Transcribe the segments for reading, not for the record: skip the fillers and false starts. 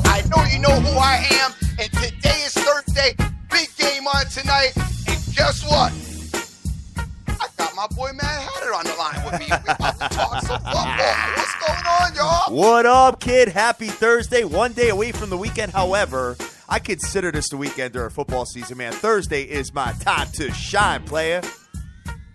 I know you know who I am, and today is Thursday. Big game on tonight, and guess what? I got my boy Mad Hatter on the line with me. We about to talk some football. What's going on, y'all? What up, kid? Happy Thursday. One day away from the weekend. However, I consider this the weekend during football season, man. Thursday is my time to shine, player.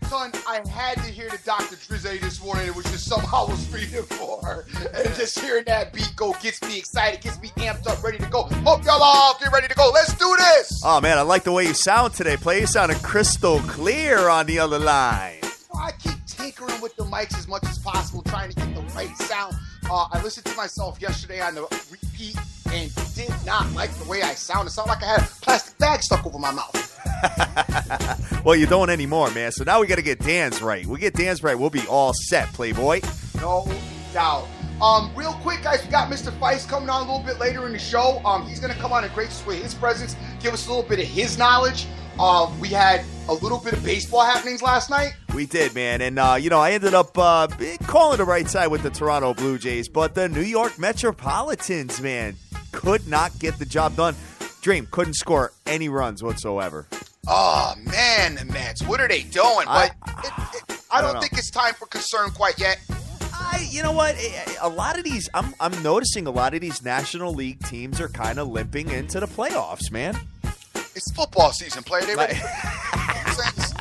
Son, I had to hear the Dr. Drizzy this morning. It was just something I was feeding for. And just hearing that beat go gets me excited, gets me amped up, ready to go. Hope y'all all get ready to go. Let's do this. Oh, man, I like the way you sound today, player. You sounding crystal clear on the other line. I keep tinkering with the mics as much as possible, trying to get the right sound. I listened to myself yesterday on the repeat and did not like the way I sound. It sounded like I had a plastic bag stuck over my mouth. Well, you don't anymore, man. So now we got to get Dan's right. We get Dan's right, we'll be all set, Playboy. No doubt. Real quick, guys, we got Mr. Feist coming on a little bit later in the show. He's going to come on and grace us with his presence, give us a little bit of his knowledge. We had a little bit of baseball happenings last night. We did, man. And, I ended up calling the right side with the Toronto Blue Jays. But the New York Metropolitans, man, could not get the job done. Dream couldn't score any runs whatsoever. Oh, man, the Mets. What are they doing? But I don't think it's time for concern quite yet. You know what? A lot of these, I'm noticing a lot of these National League teams are kind of limping into the playoffs, man. It's football season, player. They ready it's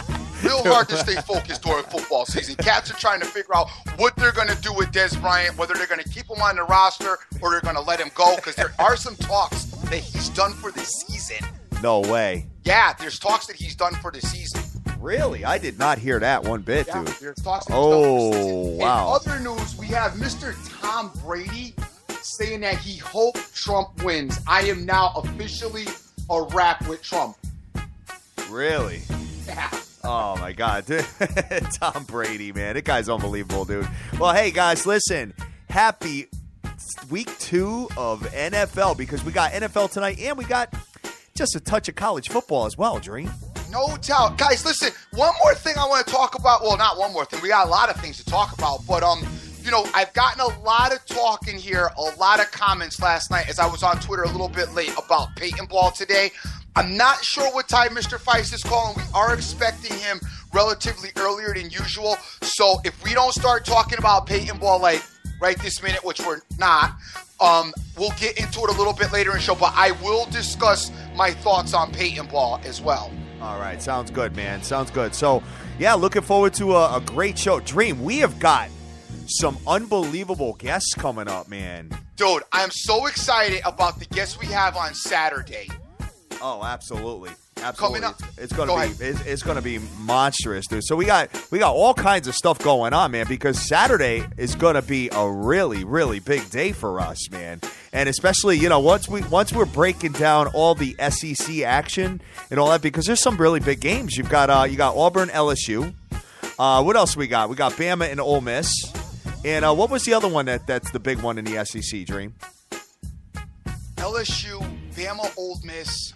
real hard to stay focused during football season. Cats are trying to figure out what they're going to do with Des Bryant, whether they're going to keep him on the roster or they're going to let him go, because there are some talks that he's done for the season. No way. Yeah, there's talks that he's done for the season. Really? I did not hear that one bit, yeah, dude. There's talks that he's done for the season. Wow. In other news, we have Mr. Tom Brady saying that he hoped Trump wins. I am now officially a rap with Trump. Really? Yeah. Oh, my God. Tom Brady, man. That guy's unbelievable, dude. Well, hey, guys, listen. Happy week 2 of NFL, because we got NFL tonight and we got just a touch of college football as well, Dream. No doubt. Guys, listen, one more thing I want to talk about. Well, not one more thing. We got a lot of things to talk about. But, I've gotten a lot of talk in here, a lot of comments last night as I was on Twitter a little bit late about Peyton Ball today. I'm not sure what time Mr. Feist is calling. We are expecting him relatively earlier than usual. So if we don't start talking about Peyton Ball like right this minute, which we're not, we'll get into it a little bit later in the show. But I will discuss my thoughts on Peyton Ball as well. All right. Sounds good, man. Sounds good. So, yeah, looking forward to a great show. Dream, we have got some unbelievable guests coming up, man. Dude, I'm so excited about the guests we have on Saturday. Oh, absolutely. Coming up. It's gonna be monstrous, dude. So we got all kinds of stuff going on, man, because Saturday is gonna be a really, really big day for us, man. And especially, once we're breaking down all the SEC action and all that, because there's some really big games. You got Auburn, LSU. What else we got? We got Bama and Ole Miss. And what was the other one that's the big one in the SEC, Dream? LSU, Bama, Ole Miss.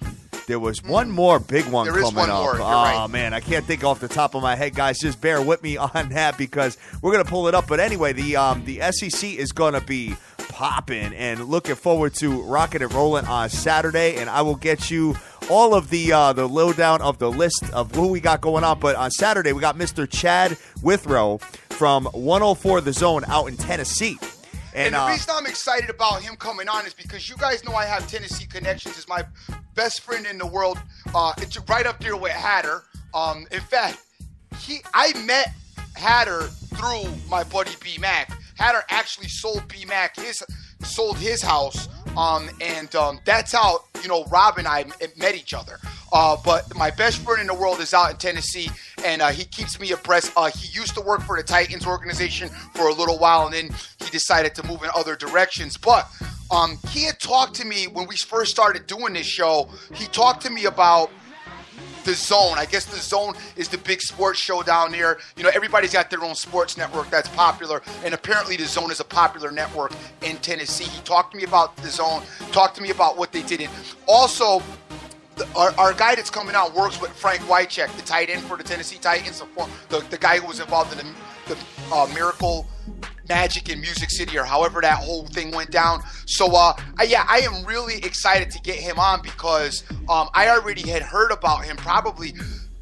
There was one more big one coming up. There is one more. You're right. Man, I can't think off the top of my head, guys. Just bear with me on that because we're going to pull it up. But anyway, the SEC is going to be popping and looking forward to rocking and rolling on Saturday. And I will get you all of the lowdown of the list of who we got going on. But on Saturday, we got Mr. Chad Withrow from 104 The Zone out in Tennessee. And the reason I'm excited about him coming on is because you guys know I have Tennessee connections. He's my best friend in the world. It's right up there with Hatter. In fact, I met Hatter through my buddy B Mac. Hatter actually sold B Mac his house. And that's how Rob and I met each other. But my best friend in the world is out in Tennessee, and he keeps me abreast. He used to work for the Titans organization for a little while, and then he decided to move in other directions. But he had talked to me when we first started doing this show. He talked to me about The Zone. I guess The Zone is the big sports show down there. Everybody's got their own sports network that's popular, and apparently The Zone is a popular network in Tennessee. He talked to me about The Zone, talked to me about what they did. And also, our guy that's coming out works with Frank Wycheck, the tight end for the Tennessee Titans, the guy who was involved in the Miracle Magic in Music City, or however that whole thing went down. So, I am really excited to get him on because I already had heard about him probably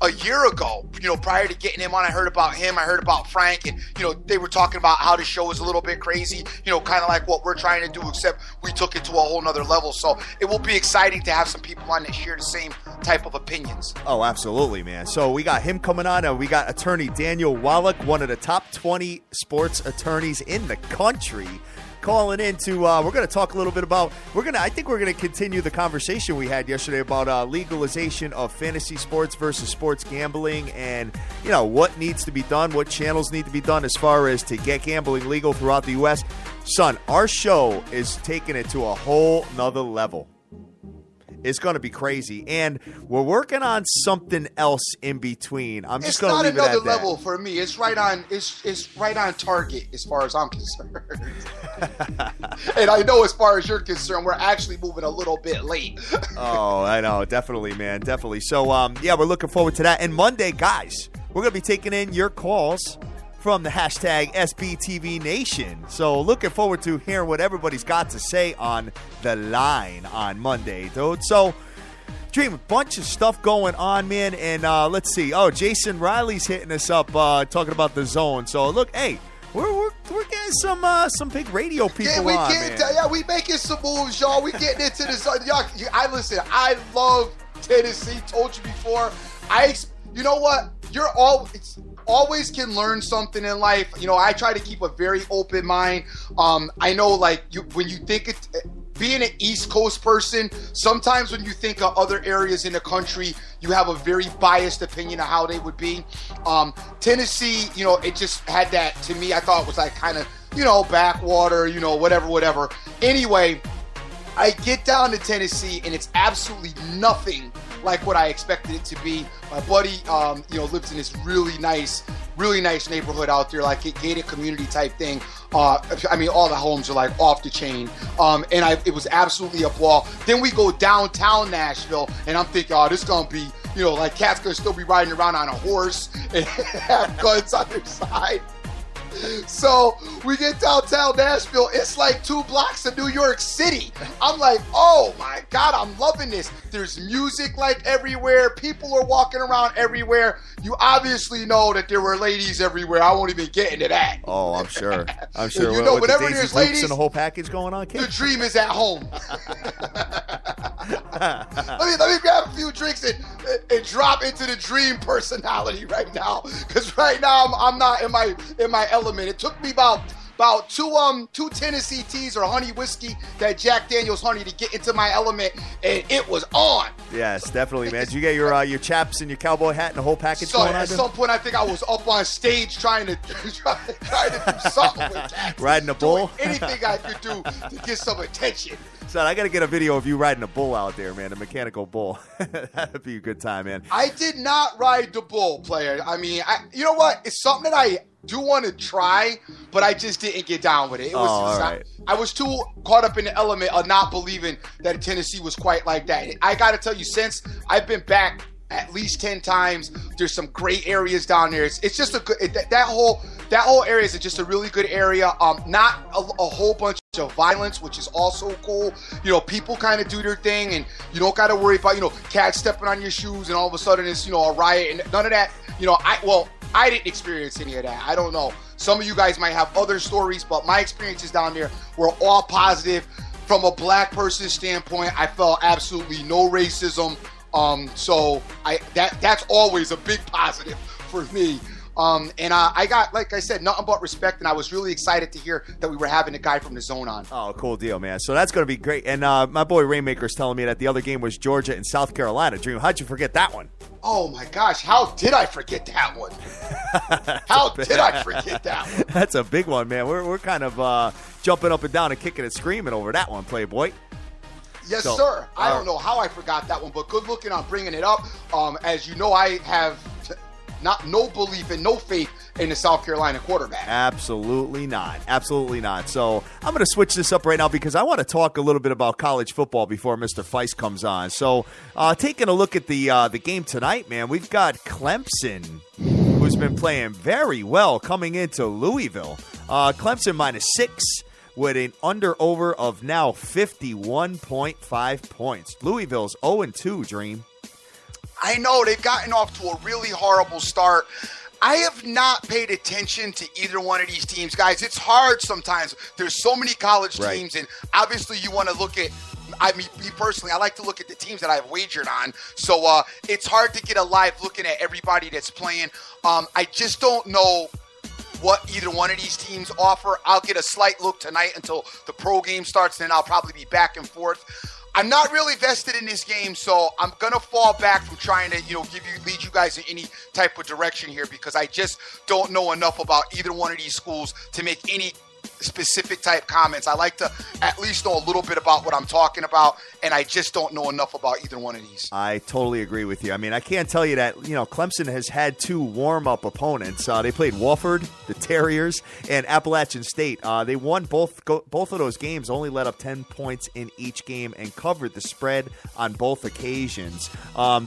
a year ago. Prior to getting him on, I heard about him. I heard about Frank, and they were talking about how the show was a little bit crazy. Kind of like what we're trying to do, except we took it to a whole nother level. So it will be exciting to have some people on that share the same type of opinions. Oh, absolutely, man. So we got him coming on, and we got attorney Daniel Wallach, one of the top 20 sports attorneys in the country, calling in to we're going to talk a little bit about I think we're going to continue the conversation we had yesterday about legalization of fantasy sports versus sports gambling, and what needs to be done, what channels need to be done as far as to get gambling legal throughout the U.S. Son, our show is taking it to a whole nother level. It's going to be crazy, and we're working on something else in between. I'm just going to leave it at that. It's not another level for me. It's right on. It's right on target as far as I'm concerned. And I know as far as you're concerned, we're actually moving a little bit late. Oh, I know, definitely, man, definitely. So, we're looking forward to that. And Monday, guys, we're going to be taking in your calls from the hashtag SBTV Nation. So looking forward to hearing what everybody's got to say on the line on Monday, dude. So, Dream, a bunch of stuff going on, man. And let's see. Oh, Jason Riley's hitting us up talking about the zone. So, look, hey, we're getting some big radio people on, man. We making some moves, y'all. We getting into the zone. Listen, I love Tennessee. Told you before. You know what? You're always can learn something in life. I try to keep a very open mind. I know, when you think being an East Coast person, sometimes when you think of other areas in the country, you have a very biased opinion of how they would be. Tennessee, it just had that, to me, I thought it was like kind of, backwater, whatever. Anyway, I get down to Tennessee, and it's absolutely nothing like what I expected it to be. My buddy, lives in this really nice neighborhood out there, like a gated community type thing. All the homes are like off the chain. It was absolutely a ball. Then we go downtown Nashville, and I'm thinking, this is going to be, cats going to still be riding around on a horse and have guns on their side. So we get downtown Nashville. It's like 2 blocks of New York City. I'm like, oh my God, I'm loving this. There's music like everywhere. People are walking around everywhere. You obviously know that there were ladies everywhere. I won't even get into that. Oh, I'm sure. Whenever there's ladies and the whole package going on, kid? The dream is at home. let me grab a few drinks and drop into the dream personality right now, because right now I'm not in my element. It took me about two Tennessee teas or honey whiskey, that Jack Daniel's honey, to get into my element, and it was on. Yes, definitely, man. Did you get your chaps and your cowboy hat and the whole package going on? At some point, I think I was up on stage trying to do something with that. Riding a bull? Anything I could do to get some attention. Son, I got to get a video of you riding a bull out there, man, a mechanical bull. That'd be a good time, man. I did not ride the bull, player. You know what? It's something that I do want to try, but I just didn't get down with it. I was too caught up in the element of not believing that Tennessee was quite like that. I got to tell you, since I've been back at least 10 times, there's some great areas down there. It's just a good, that whole area is just a really good area. Not a whole bunch of violence, which is also cool. People kind of do their thing, and you don't got to worry about, cats stepping on your shoes and all of a sudden it's, a riot, and none of that. I didn't experience any of that. I don't know. Some of you guys might have other stories, but my experiences down there were all positive. From a black person standpoint, I felt absolutely no racism. So that's always a big positive for me. I got, like I said, nothing but respect, and I was really excited to hear that we were having a guy from the zone on. Oh, cool deal, man. So that's going to be great. And my boy Rainmaker's telling me that the other game was Georgia and South Carolina. Dream, how'd you forget that one? Oh, my gosh. How did I forget that one? How did I forget that one? That's a big one, man. We're kind of jumping up and down and kicking and screaming over that one, Playboy. Yes, sir. I don't know how I forgot that one, but good looking on bringing it up. As you know, I have no belief and no faith in the South Carolina quarterback. Absolutely not. Absolutely not. So I'm going to switch this up right now because I want to talk a little bit about college football before Mr. Feist comes on. So taking a look at the game tonight, man, we've got Clemson, who's been playing very well, coming into Louisville. Clemson -6 with an under-over of now 51.5 points. Louisville's 0-2, Dream. I know they've gotten off to a really horrible start. I have not paid attention to either one of these teams, guys. It's hard sometimes. There's so many college teams, and obviously you want to look at, me personally, I like to look at the teams that I've wagered on. So it's hard to get a live looking at everybody that's playing. I just don't know what either one of these teams offer. I'll get a slight look tonight until the pro game starts, and then I'll probably be back and forth. I'm not really vested in this game, so I'm going to fall back from trying to, lead you guys in any type of direction here because I just don't know enough about either one of these schools to make any specific type comments. I like to at least know a little bit about what I'm talking about, and I just don't know enough about either one of these. I totally agree with you. I mean, I can't tell you that, Clemson has had 2 warm-up opponents. They played Wofford, the Terriers, and Appalachian State. They won both of those games, only let up 10 points in each game, and covered the spread on both occasions.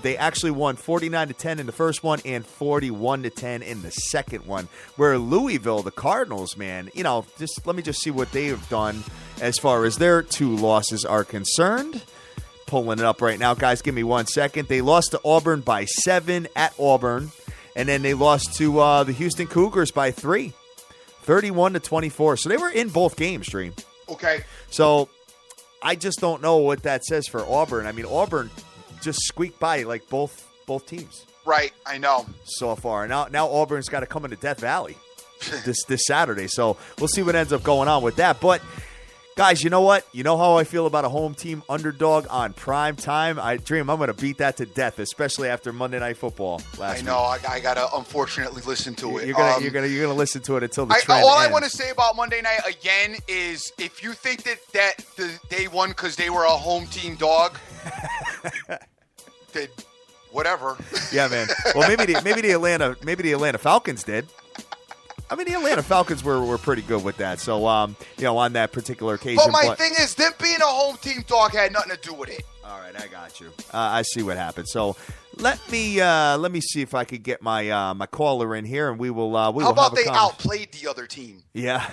They actually won 49-10 in the first one and 41-10 in the second one, where Louisville, the Cardinals, man, let me just see what they have done as far as their 2 losses are concerned. Pulling it up right now. Guys, give me 1 second. They lost to Auburn by 7 at Auburn, and then they lost to the Houston Cougars by 3, 31-24. So they were in both games, Dream. Okay. So I just don't know what that says for Auburn. I mean, Auburn just squeaked by like both teams. Right, I know. So far. Now Auburn's got to come into Death Valley this Saturday. So we'll see what ends up going on with that. But guys, you know what? You know how I feel about a home team underdog on prime time? I'm going to beat that to death, especially after Monday Night Football last week. I know. I got to unfortunately listen to it. You're gonna listen to it until the trend all ends. I want to say about Monday night again is if you think that they won because they were a home team dog, then whatever. Yeah, man. Well, maybe the Atlanta Falcons did. I mean, the Atlanta Falcons were pretty good with that. So, on that particular occasion. But my thing is, them being a home team dog had nothing to do with it. All right, I got you. I see what happened. So, let me see if I could get my my caller in here, and we will. How about they outplayed the other team? Yeah,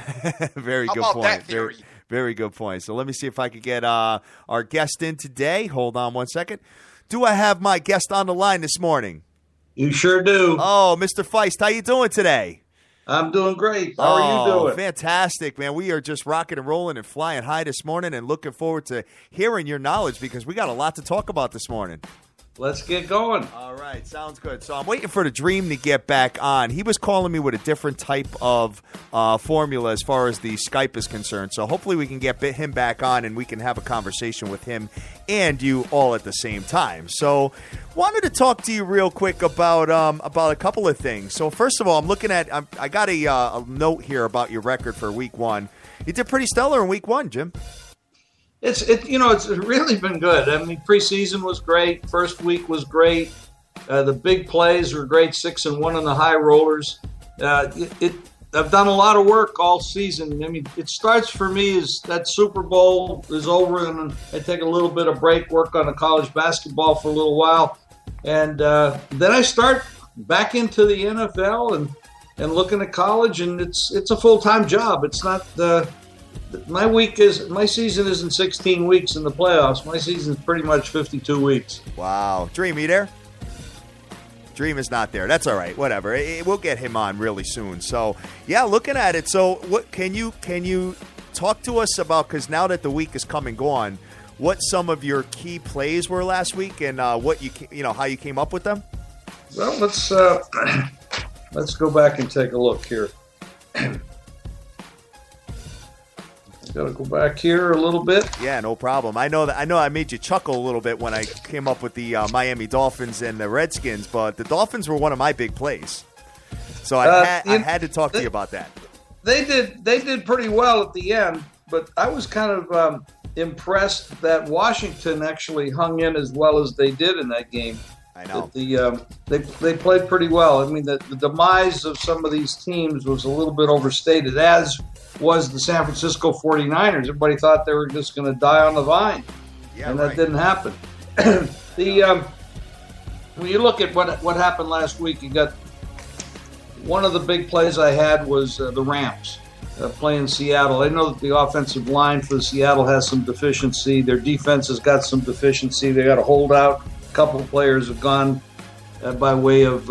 very good point. How point. about that theory? Very good point. So, let me see if I could get our guest in today. Hold on 1 second. Do I have my guest on the line this morning? You sure do. Oh, Mr. Feist, how you doing today? I'm doing great. How are you doing? Fantastic, man. We are just rocking and rolling and flying high this morning and looking forward to hearing your knowledge because we got a lot to talk about this morning. Let's get going. All right. Sounds good. So I'm waiting for the Dream to get back on. He was calling me with a different type of formula as far as the Skype is concerned. So hopefully we can get him back on and we can have a conversation with him and you all at the same time. So wanted to talk to you real quick about a couple of things. So first of all, I'm looking at I got a note here about your record for Week 1. You did pretty stellar in Week 1, Jim. It's really been good. I mean, preseason was great. First week was great. The big plays were great. 6-1 on the high rollers. I've done a lot of work all season. I mean, it starts for me as that Super Bowl is over, and I take a little bit of break, work on the college basketball for a little while, and then I start back into the NFL and looking at college, and it's a full-time job. It's not my season isn't 16 weeks in the playoffs. My season is pretty much 52 weeks. Wow. Dream, you there? Dream is not there. That's all right. Whatever. We'll get him on really soon. So, yeah, looking at it. So, what can you talk to us about, because now that the week is come and gone, what some of your key plays were last week and what how you came up with them? Well, let's go back and take a look here. Got to go back here a little bit. Yeah, no problem. I know I made you chuckle a little bit when I came up with the Miami Dolphins and the Redskins, but the Dolphins were one of my big plays. So I had to talk to you about that. They did pretty well at the end, but I was kind of impressed that Washington actually hung in as well as they did in that game. I know. They played pretty well. I mean, the demise of some of these teams was a little bit overstated, as was the San Francisco 49ers. Everybody thought they were just going to die on the vine, and that didn't happen. When you look at what happened last week, you got one of the big plays I had was the Rams. playing Seattle. I know that the offensive line for Seattle has some deficiency. Their defense has got some deficiency. They got a holdout. A couple of players have gone by way of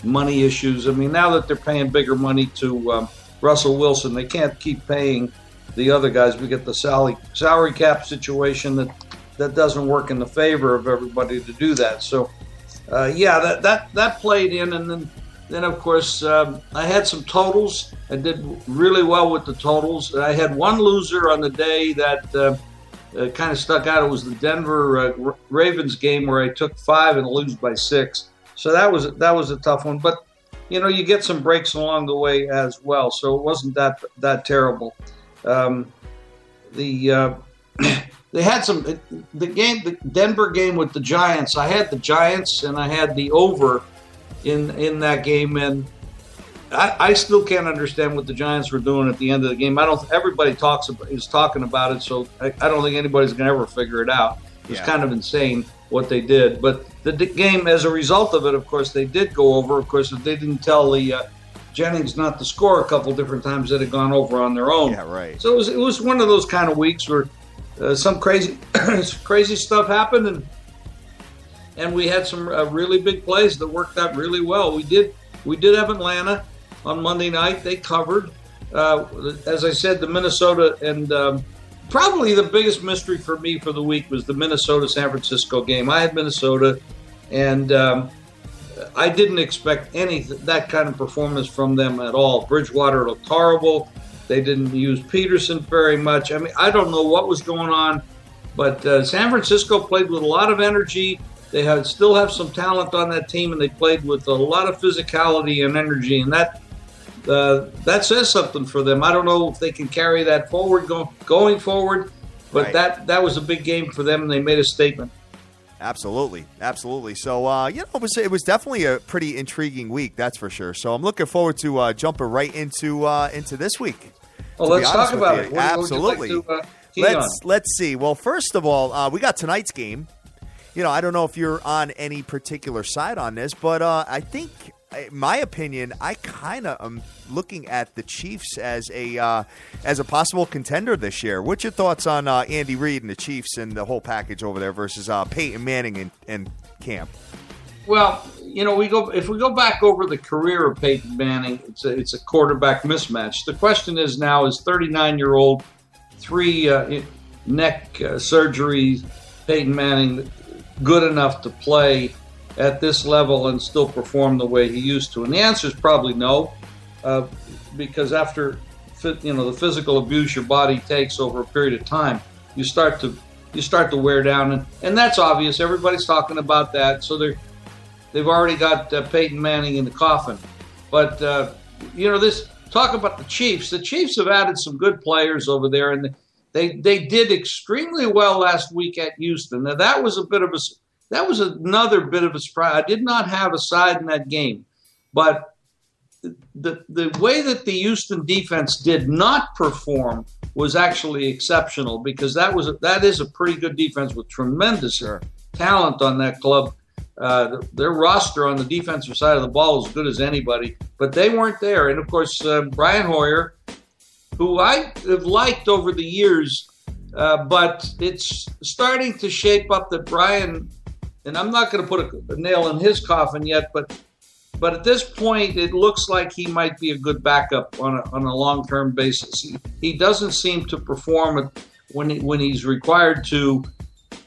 money issues. I mean, now that they're paying bigger money to Russell Wilson, they can't keep paying the other guys. We get the salary cap situation that doesn't work in the favor of everybody to do that. So, that played in, and then of course I had some totals. I did really well with the totals. I had one loser on the day that kind of stuck out. It was the Denver Ravens game where I took 5 and lose by 6. So that was a tough one. But you get some breaks along the way as well. So it wasn't that terrible. They had the Denver game with the Giants. I had the Giants and I had the over in that game, and I still can't understand what the Giants were doing at the end of the game. Everybody is talking about it, so I don't think anybody's going to ever figure it out. It was kind of insane what they did. But the game, as a result of it, of course, they did go over. Of course, if they didn't tell the Jennings not to score a couple different times, they'd have gone over on their own. Yeah, right. So it was one of those kind of weeks where some crazy stuff happened, and we had some really big plays that worked out really well. We did have Atlanta on Monday night. They covered. As I said, the Minnesota, and probably the biggest mystery for me for the week was the Minnesota-San Francisco game. I had Minnesota, and I didn't expect that kind of performance from them at all. Bridgewater looked horrible. They didn't use Peterson very much. I mean, I don't know what was going on, but San Francisco played with a lot of energy. They still have some talent on that team, and they played with a lot of physicality and energy, and that says something for them. I don't know if they can carry that forward going forward, but right. that was a big game for them, and they made a statement. Absolutely. So, it was definitely a pretty intriguing week, that's for sure. So I'm looking forward to jumping right into this week. Well, let's talk about it. Absolutely. Let's see. Well, first of all, we got tonight's game. I don't know if you're on any particular side on this, but I think, in my opinion, I kind of am looking at the Chiefs as a possible contender this year. What's your thoughts on Andy Reid and the Chiefs and the whole package over there versus Peyton Manning and Cam? Well, if we go back over the career of Peyton Manning, it's a quarterback mismatch. The question is now, is 39-year-old, 3 neck surgeries, Peyton Manning good enough to play at this level and still perform the way he used to? And the answer is probably no, because after the physical abuse your body takes over a period of time, you start to wear down, and that's obvious. Everybody's talking about that, so they've already got Peyton Manning in the coffin. But this talk about the Chiefs. The Chiefs have added some good players over there, and they did extremely well last week at Houston. Now that was another bit of a surprise. I did not have a side in that game, but the way that the Houston defense did not perform was actually exceptional, because that is a pretty good defense with tremendous talent on that club. Their roster on the defensive side of the ball is as good as anybody, but they weren't there. And of course, Brian Hoyer, who I have liked over the years, but it's starting to shape up that Brian, and I'm not going to put a nail in his coffin yet, but at this point, it looks like he might be a good backup on a long-term basis. He doesn't seem to perform when he's required to,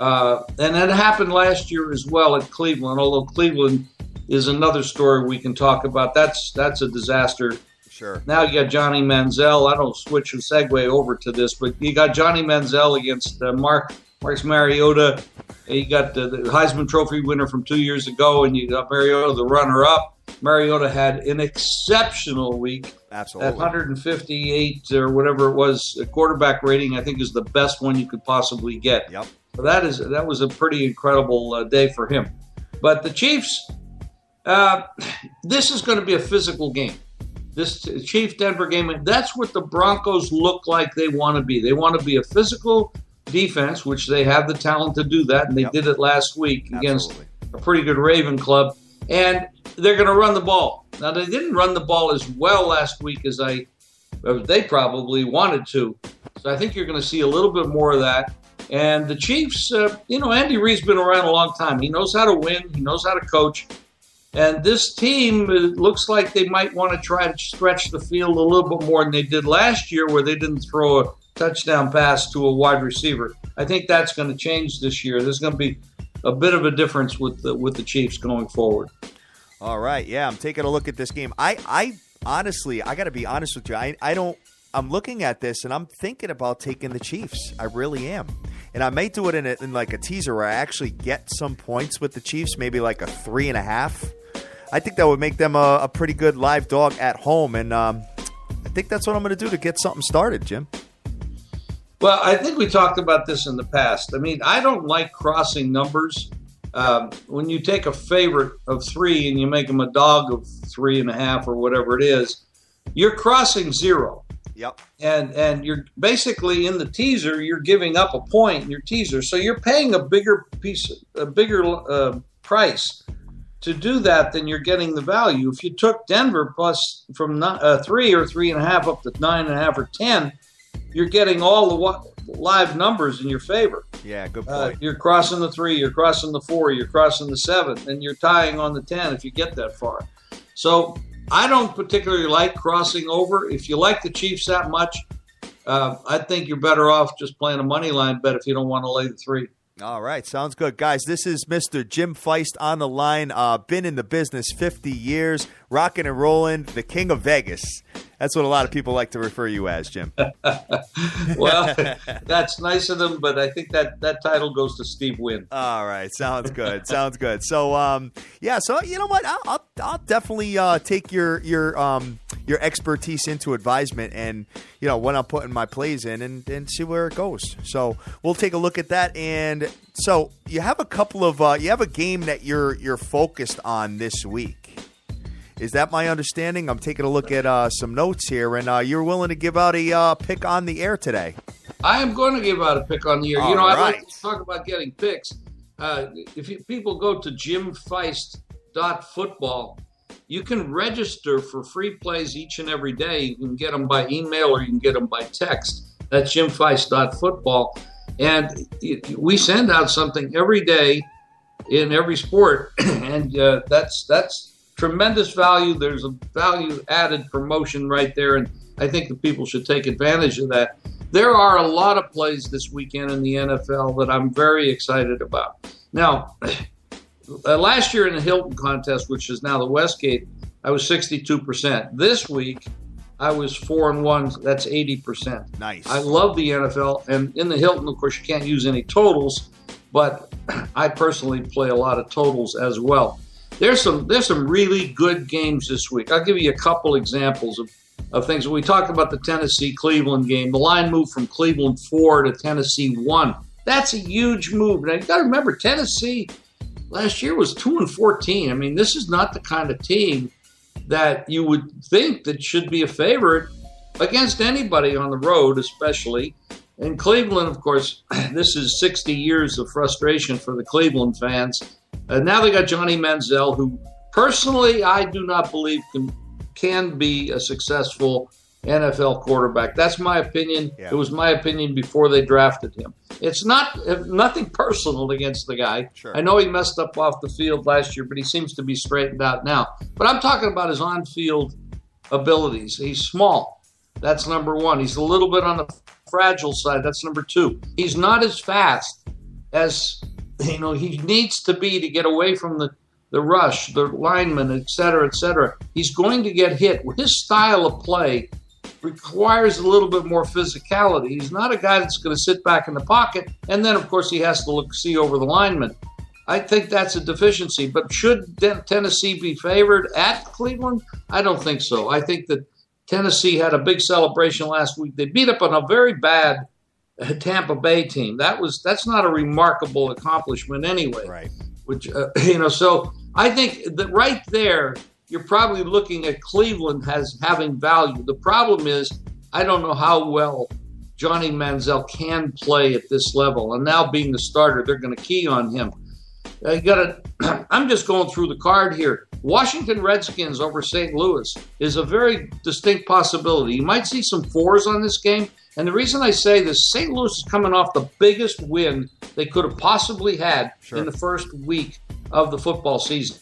and that happened last year as well at Cleveland. Although Cleveland is another story we can talk about. That's a disaster. Sure. Now you got Johnny Manziel. I don't switch and segue over to this, but you got Johnny Manziel against Marcus Mariota. You got the Heisman Trophy winner from 2 years ago, and you got Mariota, the runner-up. Mariota had an exceptional week. Absolutely. At 158 or whatever it was, a quarterback rating, I think, is the best one you could possibly get. Yep. So that was a pretty incredible day for him. But the Chiefs, this is going to be a physical game. This Chiefs-Denver game, that's what the Broncos look like they want to be. They want to be a physical defense, which they have the talent to do that, and they did it last week against a pretty good Raven club. And they're going to run the ball. Now, they didn't run the ball as well last week as I They probably wanted to. So I think you're going to see a little bit more of that. And the Chiefs, Andy Reid's been around a long time. He knows how to win. He knows how to coach. And this team, it looks like they might want to try to stretch the field a little bit more than they did last year, where they didn't throw a touchdown pass to a wide receiver. I think that's going to change this year. There's going to be a bit of a difference with the Chiefs going forward. All right, yeah, I'm taking a look at this game. I honestly, I got to be honest with you. I'm looking at this and I'm thinking about taking the Chiefs. I really am. And I may do it in like a teaser where I actually get some points with the Chiefs, maybe like a 3.5. I think that would make them a pretty good live dog at home. And I think that's what I'm going to do to get something started, Jim. Well, I think we talked about this in the past. I mean, I don't like crossing numbers. When you take a favorite of 3 and you make them a dog of 3.5 or whatever it is, you're crossing 0. Yep. And you're basically in the teaser, you're giving up a point in your teaser. So you're paying a bigger price to do that than you're getting the value. If you took Denver plus from 3 or 3.5 up to 9.5 or 10, you're getting all the live numbers in your favor. Yeah, good point. You're crossing the 3, you're crossing the 4, you're crossing the 7, and you're tying on the 10 if you get that far. So I don't particularly like crossing over. If you like the Chiefs that much, I think you're better off just playing a money line bet if you don't want to lay the 3. All right, sounds good. Guys, this is Mr. Jim Feist on the line. Been in the business 50 years, rocking and rolling, the king of Vegas. That's what a lot of people like to refer you as, Jim. Well, that's nice of them, but I think that title goes to Steve Wynn. All right, sounds good. Sounds good. So, so you know what? I'll definitely take your expertise into advisement, and when I'm putting my plays in, and see where it goes. So we'll take a look at that. And so you have a couple of you have a game that you're focused on this week. Is that my understanding? I'm taking a look at some notes here, and you're willing to give out a pick on the air today. I am going to give out a pick on the air. All I right. like to talk about getting picks. People go to jimfeist.football, you can register for free plays each and every day. You can get them by email or you can get them by text. That's jimfeist.football. And we send out something every day in every sport, and that's tremendous value. There's a value-added promotion right there, and I think the people should take advantage of that. There are a lot of plays this weekend in the NFL that I'm very excited about. Now, last year in the Hilton contest, which is now the Westgate, I was 62%. This week, I was 4-1. That's 80%. Nice. I love the NFL, and in the Hilton, of course, you can't use any totals, but I personally play a lot of totals as well. There's some really good games this week. I'll give you a couple examples of things. We talked about the Tennessee-Cleveland game. The line moved from Cleveland 4 to Tennessee 1. That's a huge move. Now, you got to remember, Tennessee last year was 2-14. I mean, this is not the kind of team that you would think that should be a favorite against anybody on the road, especially. And Cleveland, of course, this is 60 years of frustration for the Cleveland fans. Now they got Johnny Manziel, who personally I do not believe can be a successful NFL quarterback. That's my opinion. Yeah. It was my opinion before they drafted him. It's nothing personal against the guy. Sure. I know he messed up off the field last year, but he seems to be straightened out now. But I'm talking about his on-field abilities. He's small. That's number one. He's a little bit on the fragile side. That's number two. He's not as fast as he needs to be to get away from the rush, the linemen, et cetera, et cetera. He's going to get hit. His style of play requires a little bit more physicality. He's not a guy that's going to sit back in the pocket, and then, of course, he has to see over the linemen. I think that's a deficiency. But should Tennessee be favored at Cleveland? I don't think so. I think that Tennessee had a big celebration last week. They beat up on a very bad Tampa Bay team. That's not a remarkable accomplishment anyway. Right. Which so I think that right there you're probably looking at Cleveland as having value. The problem is I don't know how well Johnny Manziel can play at this level, and now being the starter, they're going to key on him. You got to. I'm just going through the card here. Washington Redskins over St. Louis is a very distinct possibility. You might see some 4s on this game. And the reason I say this, St. Louis is coming off the biggest win they could have possibly had in the first week of the football season.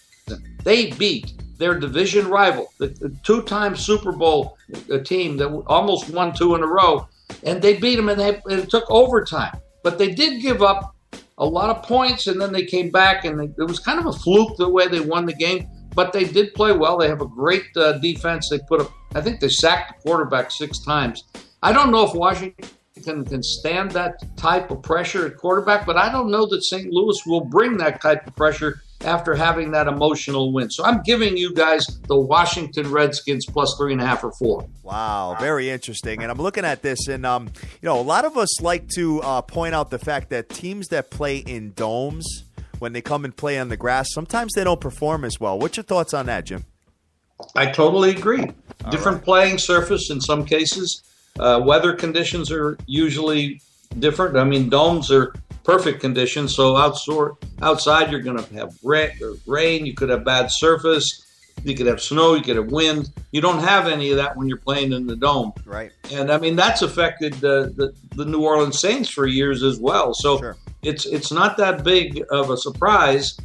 They beat their division rival, the 2-time Super Bowl team that almost won 2 in a row, and they beat them, and it took overtime. But they did give up a lot of points, and then they came back, and it was kind of a fluke the way they won the game. But they did play well. They have a great defense. They put up, I think they sacked the quarterback 6 times. I don't know if Washington can stand that type of pressure at quarterback, but I don't know that St. Louis will bring that type of pressure after having that emotional win. So I'm giving you guys the Washington Redskins plus 3.5 or 4. Wow, very interesting. And I'm looking at this, and a lot of us like to point out the fact that teams that play in domes, when they come and play on the grass, sometimes they don't perform as well. What's your thoughts on that, Jim? I totally agree. Different playing surface in some cases. Weather conditions are usually different. I mean, domes are perfect conditions, so outside you're going to have rain. You could have bad surface. You could have snow. You could have wind. You don't have any of that when you're playing in the dome. Right. And, I mean, that's affected the New Orleans Saints for years as well. So it's not that big of a surprise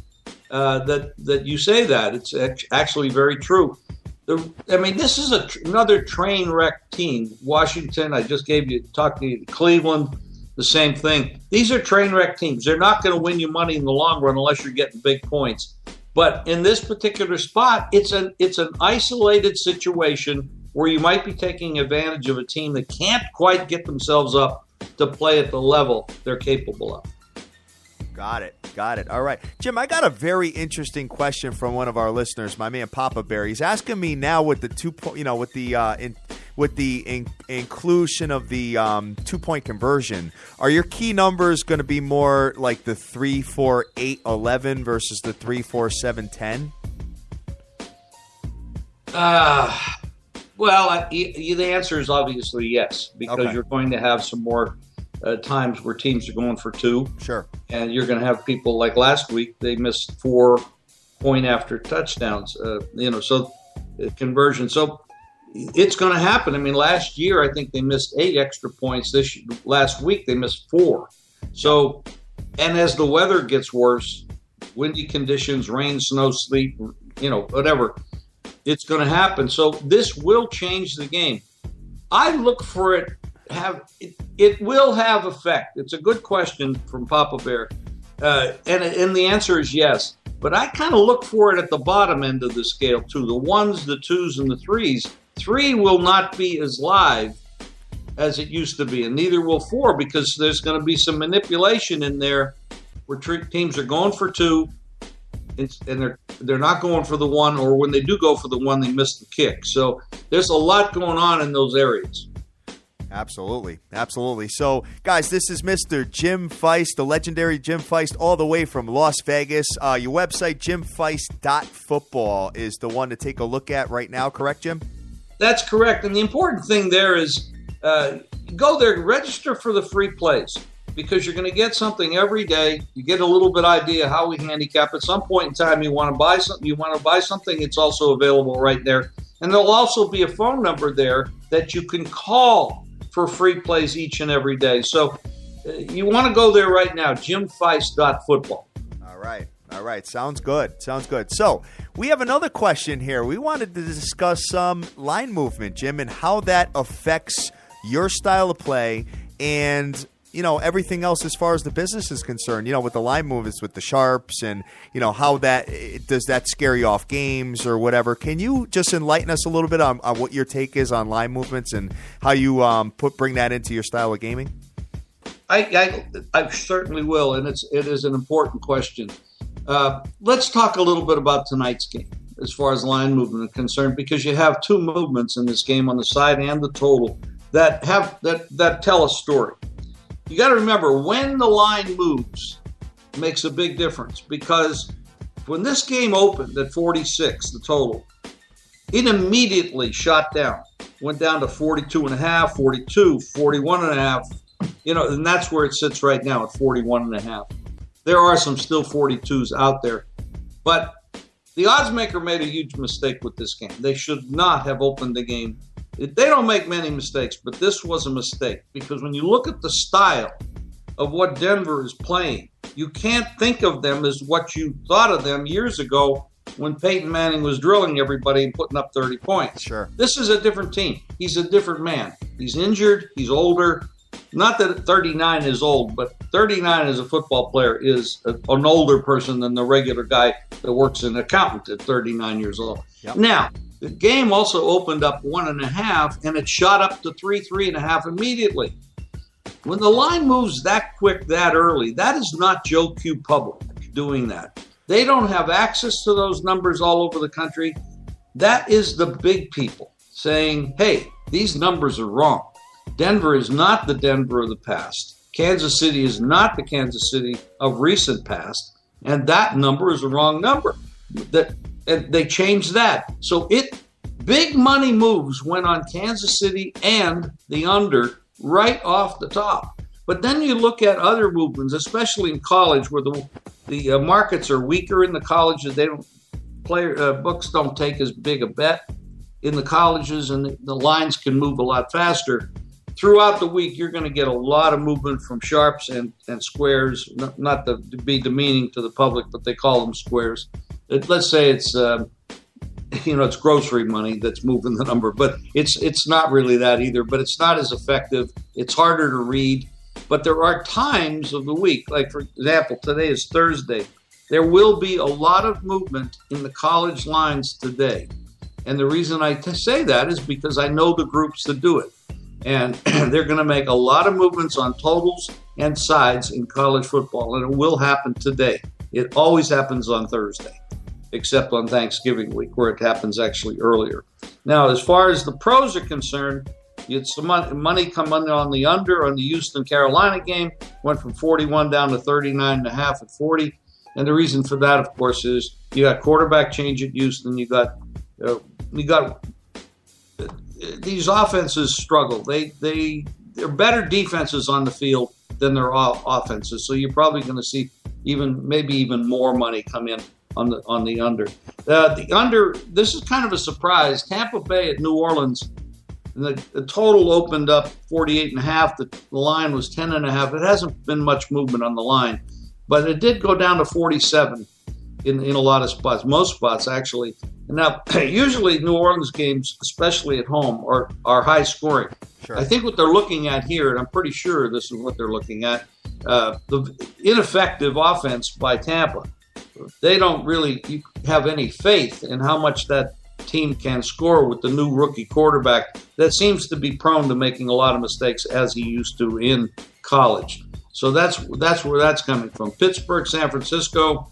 that you say that. It's actually very true. This is another train wreck team. Washington, I just talked to you, Cleveland, the same thing. These are train wreck teams. They're not going to win you money in the long run unless you're getting big points. But in this particular spot, it's an isolated situation where you might be taking advantage of a team that can't quite get themselves up to play at the level they're capable of. Got it. All right. Jim, I got a very interesting question from one of our listeners, my man Papa Bear. He's asking me now with the inclusion of the 2-point conversion, are your key numbers going to be more like the 3, 4, 8, 11 versus the 3, 4, 7, 10? Well, the answer is obviously yes, because you're going to have some more times where teams are going for 2. Sure. And you're going to have people like last week, they missed 4 point after touchdowns, so conversion. So it's going to happen. I mean, last year, I think they missed 8 extra points. Last week, they missed 4. So, and as the weather gets worse, windy conditions, rain, snow, sleet, whatever, it's going to happen. So this will change the game. I look for it. It will have effect. It's a good question from Papa Bear, and the answer is yes. But I kind of look for it at the bottom end of the scale too. The 1s, the 2s, and the 3s. 3 will not be as live as it used to be, and neither will 4 because there's going to be some manipulation in there where teams are going for 2, and they're not going for the 1, or when they do go for the 1, they miss the kick. So there's a lot going on in those areas. Absolutely. So, guys, this is Mr. Jim Feist, the legendary Jim Feist, all the way from Las Vegas. Your website, jimfeist.football, is the one to take a look at right now, correct, Jim? That's correct. And the important thing there is go there, register for the free plays, because you're going to get something every day. You get a little bit idea how we handicap. At some point in time, you want to buy something. It's also available right there. And there'll also be a phone number there that you can call for free plays each and every day. So you want to go there right now, jimfeist.football. All right. Sounds good. So we have another question here. We wanted to discuss line movement, Jim, and how that affects your style of play and, everything else as far as the business is concerned, with the line movements, with the sharps and, how does that scare you off games or whatever. Can you just enlighten us a little bit on what your take is on line movements and how you bring that into your style of gaming? I certainly will, and it is an important question. Let's talk a little bit about tonight's game as far as line movement is concerned, because you have 2 movements in this game on the side and the total that tell a story. You got to remember, when the line moves makes a big difference, because when this game opened at 46, the total, it immediately shot down, went down to 42.5, 42, 41.5, and that's where it sits right now at 41.5. there are some still 42s out there. But the odds maker made a huge mistake with this game. They should not have opened the game. They don't make many mistakes, but this was a mistake because when you look at the style of what Denver is playing, you can't think of them as what you thought of them years ago when Peyton Manning was drilling everybody and putting up 30 points. Sure. This is a different team. He's a different man. He's injured. He's older. Not that 39 is old, but 39 as a football player is an older person than the regular guy that works as an accountant at 39 years old. Yep. Now, the game also opened up 1.5, and it shot up to 3.5 immediately. When the line moves that quick, that early, that is not Joe Q Public doing that. They don't have access to those numbers all over the country. That is the big people saying, hey, these numbers are wrong. Denver is not the Denver of the past. Kansas City is not the Kansas City of recent past. And that number is a wrong number. And they changed that. So big money moves went on Kansas City and the under right off the top. But then you look at other movements, especially in college, where the markets are weaker in the colleges. They don't books don't take as big a bet in the colleges, and the lines can move a lot faster. Throughout the week, you're going to get a lot of movement from sharps and squares. Not to be demeaning to the public, but they call them squares. Let's say it's it's grocery money that's moving the number, but it's not really that either. But it's not as effective. It's harder to read. But there are times of the week, like for example, today is Thursday. There will be a lot of movement in the college lines today. And the reason I say that is because I know the groups that do it. And they're going to make a lot of movements on totals and sides in college football. And it will happen today. It always happens on Thursday, except on Thanksgiving week, where it happens actually earlier. Now, as far as the pros are concerned, it's some money coming on the under on the Houston-Carolina game. Went from 41 down to 39.5 at 40. And the reason for that, of course, is you got quarterback change at Houston. You got these offenses struggle. They're better defenses on the field than their offenses. So you're probably going to see maybe even more money come in on the under. The under. This is kind of a surprise. Tampa Bay at New Orleans. The total opened up 48.5. The line was 10.5. It hasn't been much movement on the line, but it did go down to 47 in a lot of spots, most spots actually. And now, usually New Orleans games, especially at home, are high scoring. Sure. I think what they're looking at here, and I'm pretty sure this is what they're looking at, the ineffective offense by Tampa. They don't really have any faith in how much that team can score with the new rookie quarterback that seems to be prone to making a lot of mistakes as he used to in college. So that's where that's coming from. Pittsburgh, San Francisco.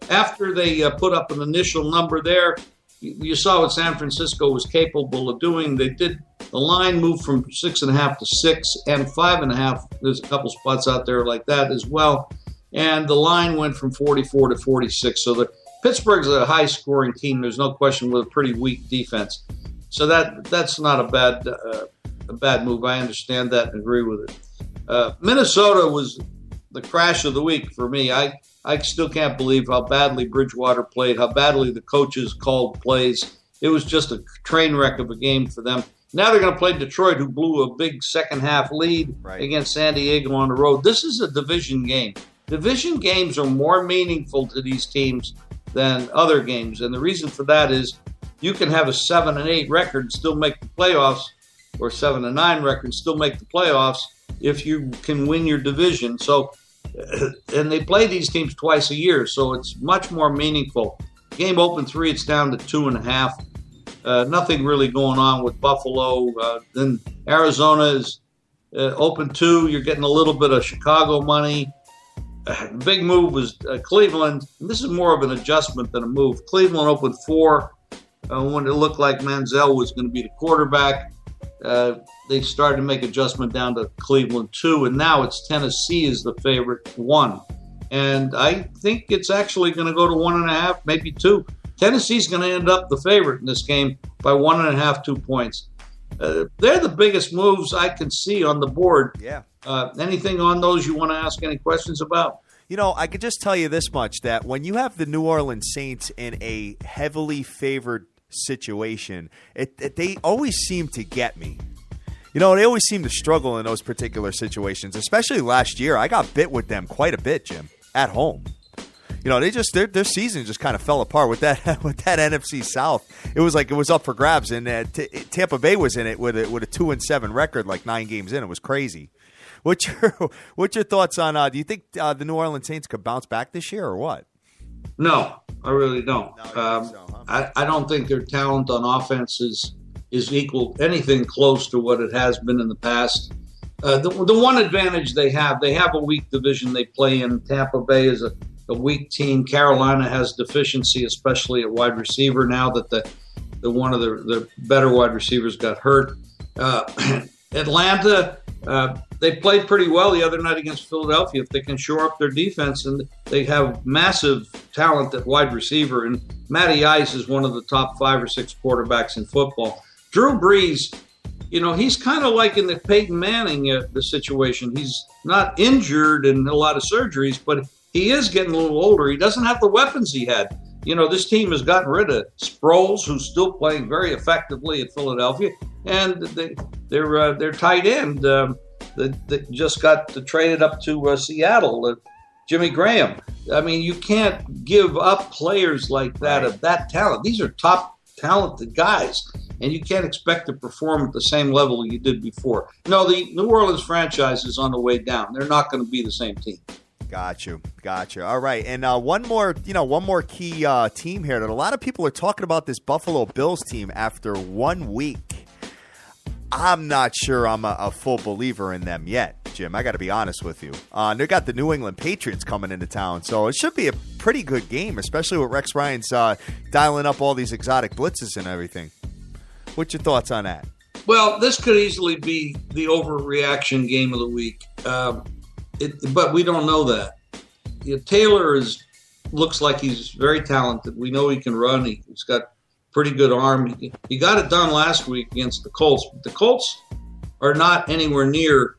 After they put up an initial number there, you saw what San Francisco was capable of doing. The line moved from 6.5 to 6 and 5.5. There's a couple spots out there like that as well. And the line went from 44 to 46. So Pittsburgh's a high-scoring team. There's no question, with a pretty weak defense. So that's not a bad move. I understand that and agree with it. Minnesota was the crash of the week for me. I still can't believe how badly Bridgewater played, how badly the coaches called plays. It was just a train wreck of a game for them. Now they're going to play Detroit, who blew a big second-half lead against San Diego on the road. This is a division game. Division games are more meaningful to these teams than other games, and the reason for that is you can have a 7-8 record and still make the playoffs, or 7-9 record and still make the playoffs if you can win your division. So, and they play these teams twice a year, so it's much more meaningful. Game opened 3, it's down to 2.5. Nothing really going on with Buffalo. Then Arizona is open 2. You're getting a little bit of Chicago money. The big move was Cleveland. And this is more of an adjustment than a move. Cleveland opened 4 when it looked like Manziel was going to be the quarterback. They started to make adjustment down to Cleveland 2, and now it's Tennessee is the favorite 1. And I think it's actually going to go to 1.5, maybe 2. Tennessee's going to end up the favorite in this game by 1.5, 2 points. They're the biggest moves I can see on the board. Yeah. Anything on those you want to ask any questions about? I could just tell you this much, that when you have the New Orleans Saints in a heavily favored situation, they always seem to get me. They always seem to struggle in those particular situations, especially last year. I got bit with them quite a bit, Jim, at home. Their season just kind of fell apart with that NFC South. It was like it was up for grabs, and Tampa Bay was in it with a 2-7 record, like 9 games in. It was crazy. What's your thoughts on? Do you think the New Orleans Saints could bounce back this year, or what? No, I really don't. I don't think their talent on offense is equal anything close to what it has been in the past. The one advantage they have a weak division they play in. Tampa Bay is a weak team. Carolina has deficiency, especially at wide receiver, now that the one of the better wide receivers got hurt. Atlanta, they played pretty well the other night against Philadelphia. If they can shore up their defense, and they have massive talent at wide receiver, and Matty Ice is one of the top 5 or 6 quarterbacks in football. Drew Brees, he's kind of like in the Peyton Manning the situation. He's not injured in a lot of surgeries, but he is getting a little older. He doesn't have the weapons he had. This team has gotten rid of Sproles, who's still playing very effectively at Philadelphia, and their tight end that just got traded up to Seattle, Jimmy Graham. I mean, you can't give up players like that of that talent. These are top talented guys, and you can't expect to perform at the same level you did before. No, the New Orleans franchise is on the way down. They're not going to be the same team. Got you. All right, and one more key team here that a lot of people are talking about, this Buffalo Bills team after 1 week. I'm not sure I'm a full believer in them yet, Jim. I got to be honest with you. They got the New England Patriots coming into town, so it should be a pretty good game, especially with Rex Ryan's dialing up all these exotic blitzes and everything. What's your thoughts on that? Well, this could easily be the overreaction game of the week. But we don't know that. Taylor looks like he's very talented. We know he can run. He's got pretty good arm. He got it done last week against the Colts. But the Colts are not anywhere near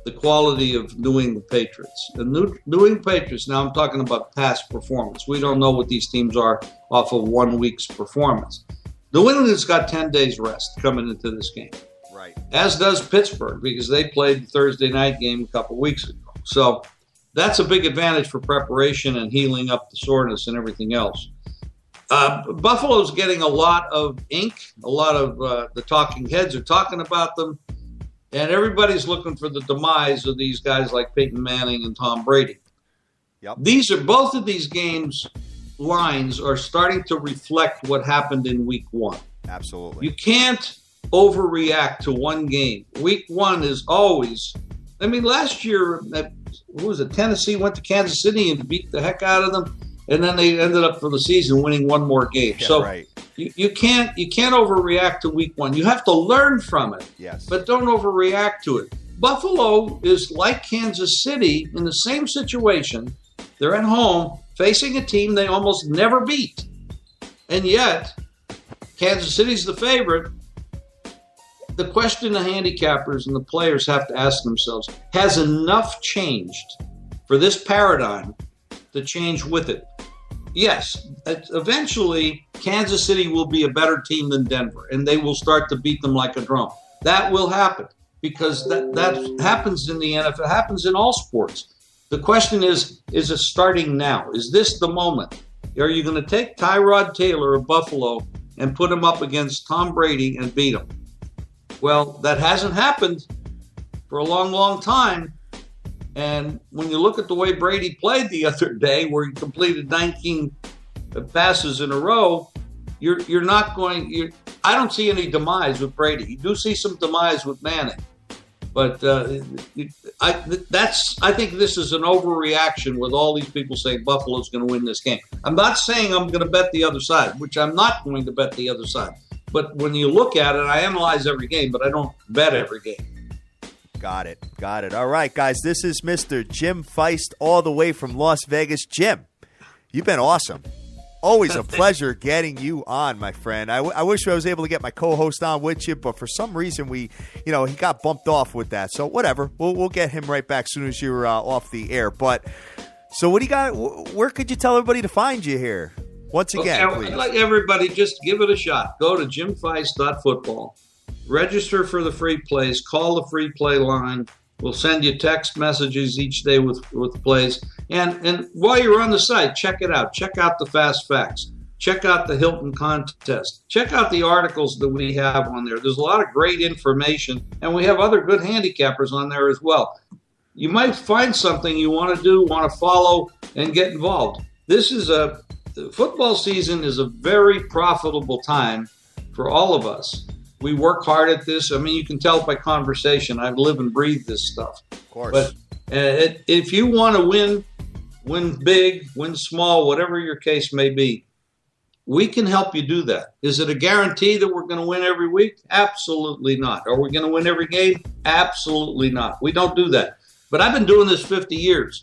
the quality of New England Patriots. The New England Patriots, now I'm talking about past performance. We don't know what these teams are off of 1 week's performance. New England's got 10 days rest coming into this game. Right. As does Pittsburgh, because they played the Thursday night game a couple weeks ago. So that's a big advantage for preparation and healing up the soreness and everything else. Buffalo's getting a lot of ink. A lot of the talking heads are talking about them. And everybody's looking for the demise of these guys like Peyton Manning and Tom Brady. Yep. Both of these games lines are starting to reflect what happened in week 1. Absolutely. You can't overreact to one game. Week 1 is always, last year, Tennessee went to Kansas City and beat the heck out of them, and then they ended up for the season winning one more game. Yeah, so right. you can't overreact to week 1. You have to learn from it, yes, but don't overreact to it. Buffalo is like Kansas City in the same situation. They're at home facing a team they almost never beat, and yet Kansas City's the favorite. The question the handicappers and the players have to ask themselves, has enough changed for this paradigm to change with it? Yes, eventually Kansas City will be a better team than Denver, and they will start to beat them like a drum. That will happen because that happens in the NFL, happens in all sports. The question is it starting now? Is this the moment? Are you going to take Tyrod Taylor of Buffalo and put him up against Tom Brady and beat him? Well, that hasn't happened for a long, long time. And when you look at the way Brady played the other day, where he completed 19 passes in a row, you're not going. I don't see any demise with Brady. You do see some demise with Manning, but I think this is an overreaction with all these people saying Buffalo's going to win this game. I'm not saying I'm going to bet the other side, which I'm not going to bet the other side. But when you look at it, I analyze every game, but I don't bet every game. Got it. All right, guys, this is Mr. Jim Feist all the way from Las Vegas. Jim, you've been awesome. Always a pleasure getting you on, my friend. I wish I was able to get my co-host on with you, but for some reason he got bumped off with that. So whatever, we'll get him right back as soon as you're off the air. But so what do you got? Where could you tell everybody to find you here? Once again, please. I'd like everybody just give it a shot. Go to jimfeist.football. Register for the free plays. Call the free play line. We'll send you text messages each day with plays. And while you're on the site, check it out. Check out the Fast Facts. Check out the Hilton contest. Check out the articles that we have on there. There's a lot of great information, and we have other good handicappers on there as well. You might find something you want to do, want to follow, and get involved. The football season is a very profitable time for all of us. We work hard at this. I mean, you can tell by conversation. I live and breathe this stuff. Of course. But if you want to win big, win small, whatever your case may be, we can help you do that. Is it a guarantee that we're going to win every week? Absolutely not. Are we going to win every game? Absolutely not. We don't do that. But I've been doing this 50 years,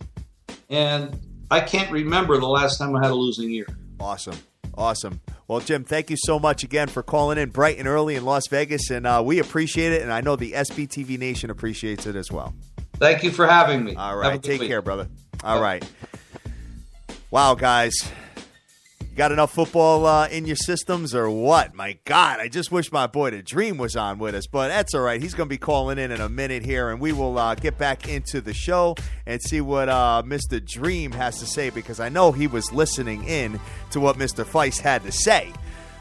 and I can't remember the last time I had a losing year. Awesome. Well, Jim, thank you so much again for calling in bright and early in Las Vegas, and we appreciate it, and I know the SBTV Nation appreciates it as well. Thank you for having me. All right. Take care, brother. All right. Wow, guys. You got enough football in your systems or what? My God, I just wish my boy The Dream was on with us, but that's all right. He's going to be calling in a minute here, and we will get back into the show and see what Mr. Dream has to say, because I know he was listening in to what Mr. Feist had to say.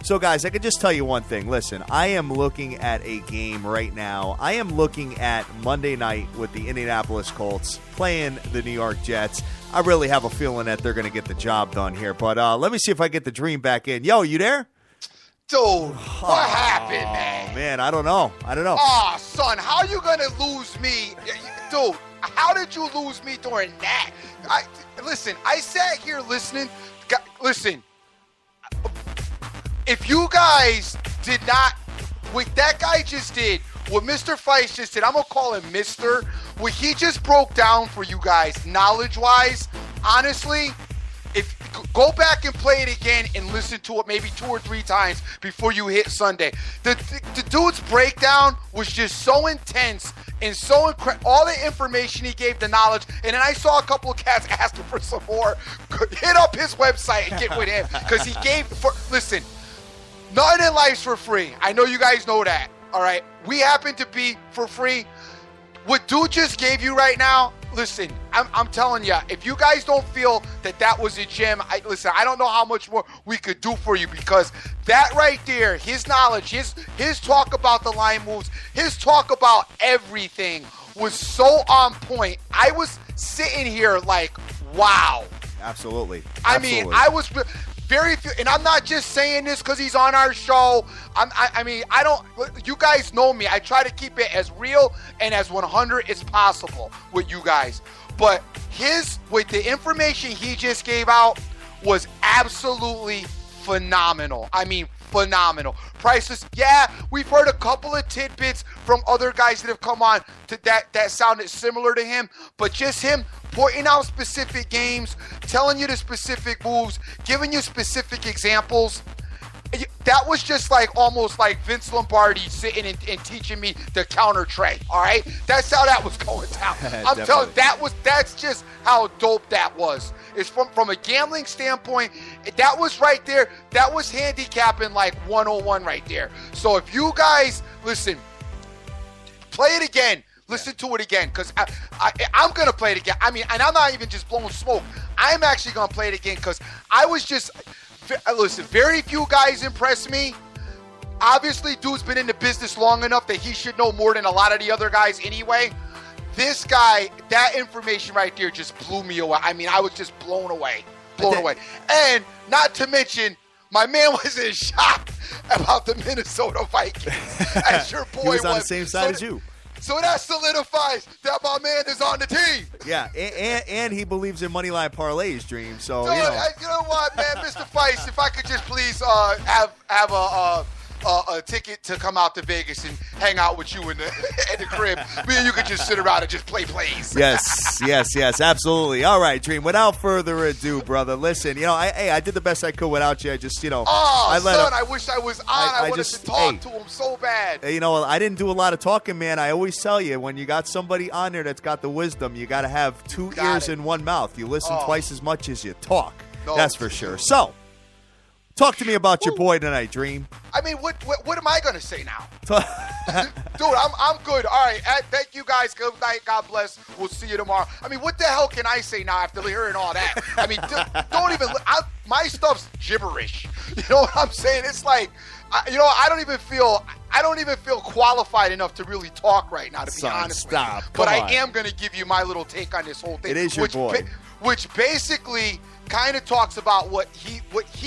So, guys, I can just tell you one thing. Listen, I am looking at a game right now. I am looking at Monday night with the Indianapolis Colts playing the New York Jets. I really have a feeling that they're going to get the job done here. But let me see if I get the Dream back in. Yo, you there? Dude, what happened, man? Man, I don't know. Oh, son, how you going to lose me? Dude, how did you lose me during that? Listen, I sat here listening. Listen, if you guys did not, what that guy just did, what Mr. Feist just did, I'm going to call him Mr. What he just broke down for you guys, knowledge-wise, honestly, if go back and play it again and listen to it maybe 2 or 3 times before you hit Sunday. The dude's breakdown was just so intense and so incredible. All the information he gave, the knowledge, and then I saw a couple of cats asking for some more. Hit up his website and get with him, because he gave, listen, nothing in life's for free. I know you guys know that, all right? We happen to be for free. What dude just gave you right now, listen, I'm telling you, if you guys don't feel that was a gem, listen, I don't know how much more we could do for you, because that right there, his knowledge, his talk about the line moves, his talk about everything was so on point. I was sitting here like, wow. Absolutely. I mean, I was very few, and I'm not just saying this because he's on our show. You guys know me. I try to keep it as real and as 100 as possible with you guys. But with the information he just gave out was absolutely phenomenal. I mean, phenomenal. Priceless. Yeah, we've heard a couple of tidbits from other guys that have come on that sounded similar to him, but just him pointing out specific games, telling you the specific moves, giving you specific examples. That was just like almost like Vince Lombardi sitting and teaching me the counter trade. All right, that's how that was going down. I'm telling you, that's just how dope that was. It's from a gambling standpoint. That was right there. That was handicapping like 101 right there. So if you guys listen, play it again. Listen to it again, because I'm going to play it again. I mean, and I'm not even just blowing smoke. I'm actually going to play it again, because I was just, listen, very few guys impress me. Obviously, dude's been in the business long enough that he should know more than a lot of the other guys anyway. This guy, that information right there just blew me away. I mean, I was just blown away. And not to mention, my man was in shock about the Minnesota Vikings, as your boy he was on the same side as you. So that solidifies that my man is on the team. Yeah, and he believes in moneyline parlays, Dream. So you know what, man, Mr. Feist, if I could just please have a ticket to come out to Vegas and hang out with you in the at the crib. Me and you could just sit around and just play plays. Yes, absolutely. All right, Dream. Without further ado, brother, listen. I did the best I could without you. I just, I wish I was on. I wanted to talk to him so bad. I didn't do a lot of talking, man. I always tell you, when you got somebody on there that's got the wisdom, you got to have two ears in one mouth. You listen twice as much as you talk. No, that's for sure. So, talk to me about your boy tonight, Dream. I mean, what am I going to say now? Dude, I'm good. All right. Thank you guys. Good night. God bless. We'll see you tomorrow. I mean, what the hell can I say now after hearing all that? I mean, don't even – my stuff's gibberish. You know what I'm saying? It's like I don't even feel qualified enough to really talk right now, to be honest with you. But I am going to give you my little take on this whole thing. It is your boy. Which basically kind of talks about what he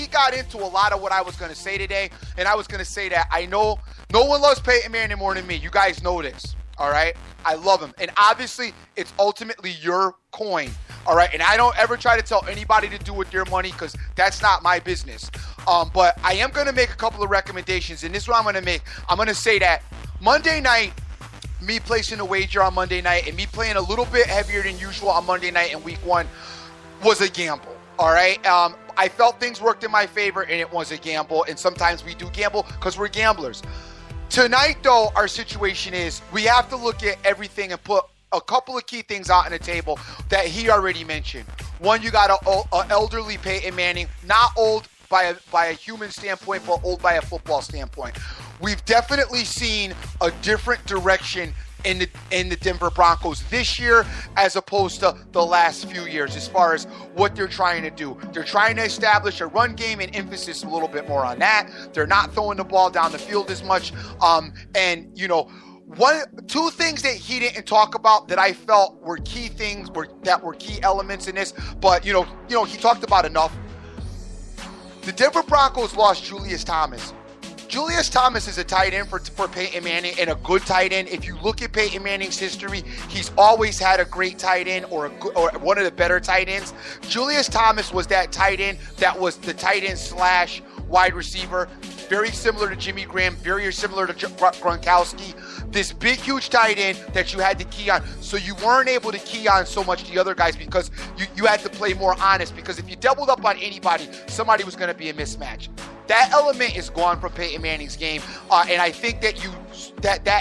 got into, a lot of what I was going to say today. And I was going to say that I know no one loves Peyton Manning more than me. You guys know this, all right? I love him. And obviously, it's ultimately your coin, all right? And I don't ever try to tell anybody to do with their money because that's not my business. But I am going to make a couple of recommendations, and this is what I'm going to make. I'm going to say that Monday night, me placing a wager on Monday night and me playing a little bit heavier than usual on Monday night in week 1 was a gamble, all right? I felt things worked in my favor, and it was a gamble, and sometimes we do gamble because we're gamblers. Tonight, though, our situation is we have to look at everything and put a couple of key things out on the table that he already mentioned. One, you got an elderly Peyton Manning, not old by a human standpoint, but old by a football standpoint. We've definitely seen a different direction in the Denver Broncos this year as opposed to the last few years as far as what they're trying to do. They're trying to establish a run game and emphasis a little bit more on that. They're not throwing the ball down the field as much. Two things that he didn't talk about that I felt were key things that were key elements in this, but he talked about enough. The Denver Broncos lost Julius Thomas. Julius Thomas is a tight end for Peyton Manning, and a good tight end. If you look at Peyton Manning's history, he's always had a great tight end or one of the better tight ends. Julius Thomas was that tight end that was the tight end / wide receiver, very similar to Jimmy Graham, very similar to Gronkowski. This big, huge tight end that you had to key on. So you weren't able to key on so much the other guys because you had to play more honest, because if you doubled up on anybody, somebody was going to be a mismatch. That element is gone from Peyton Manning's game, and I think that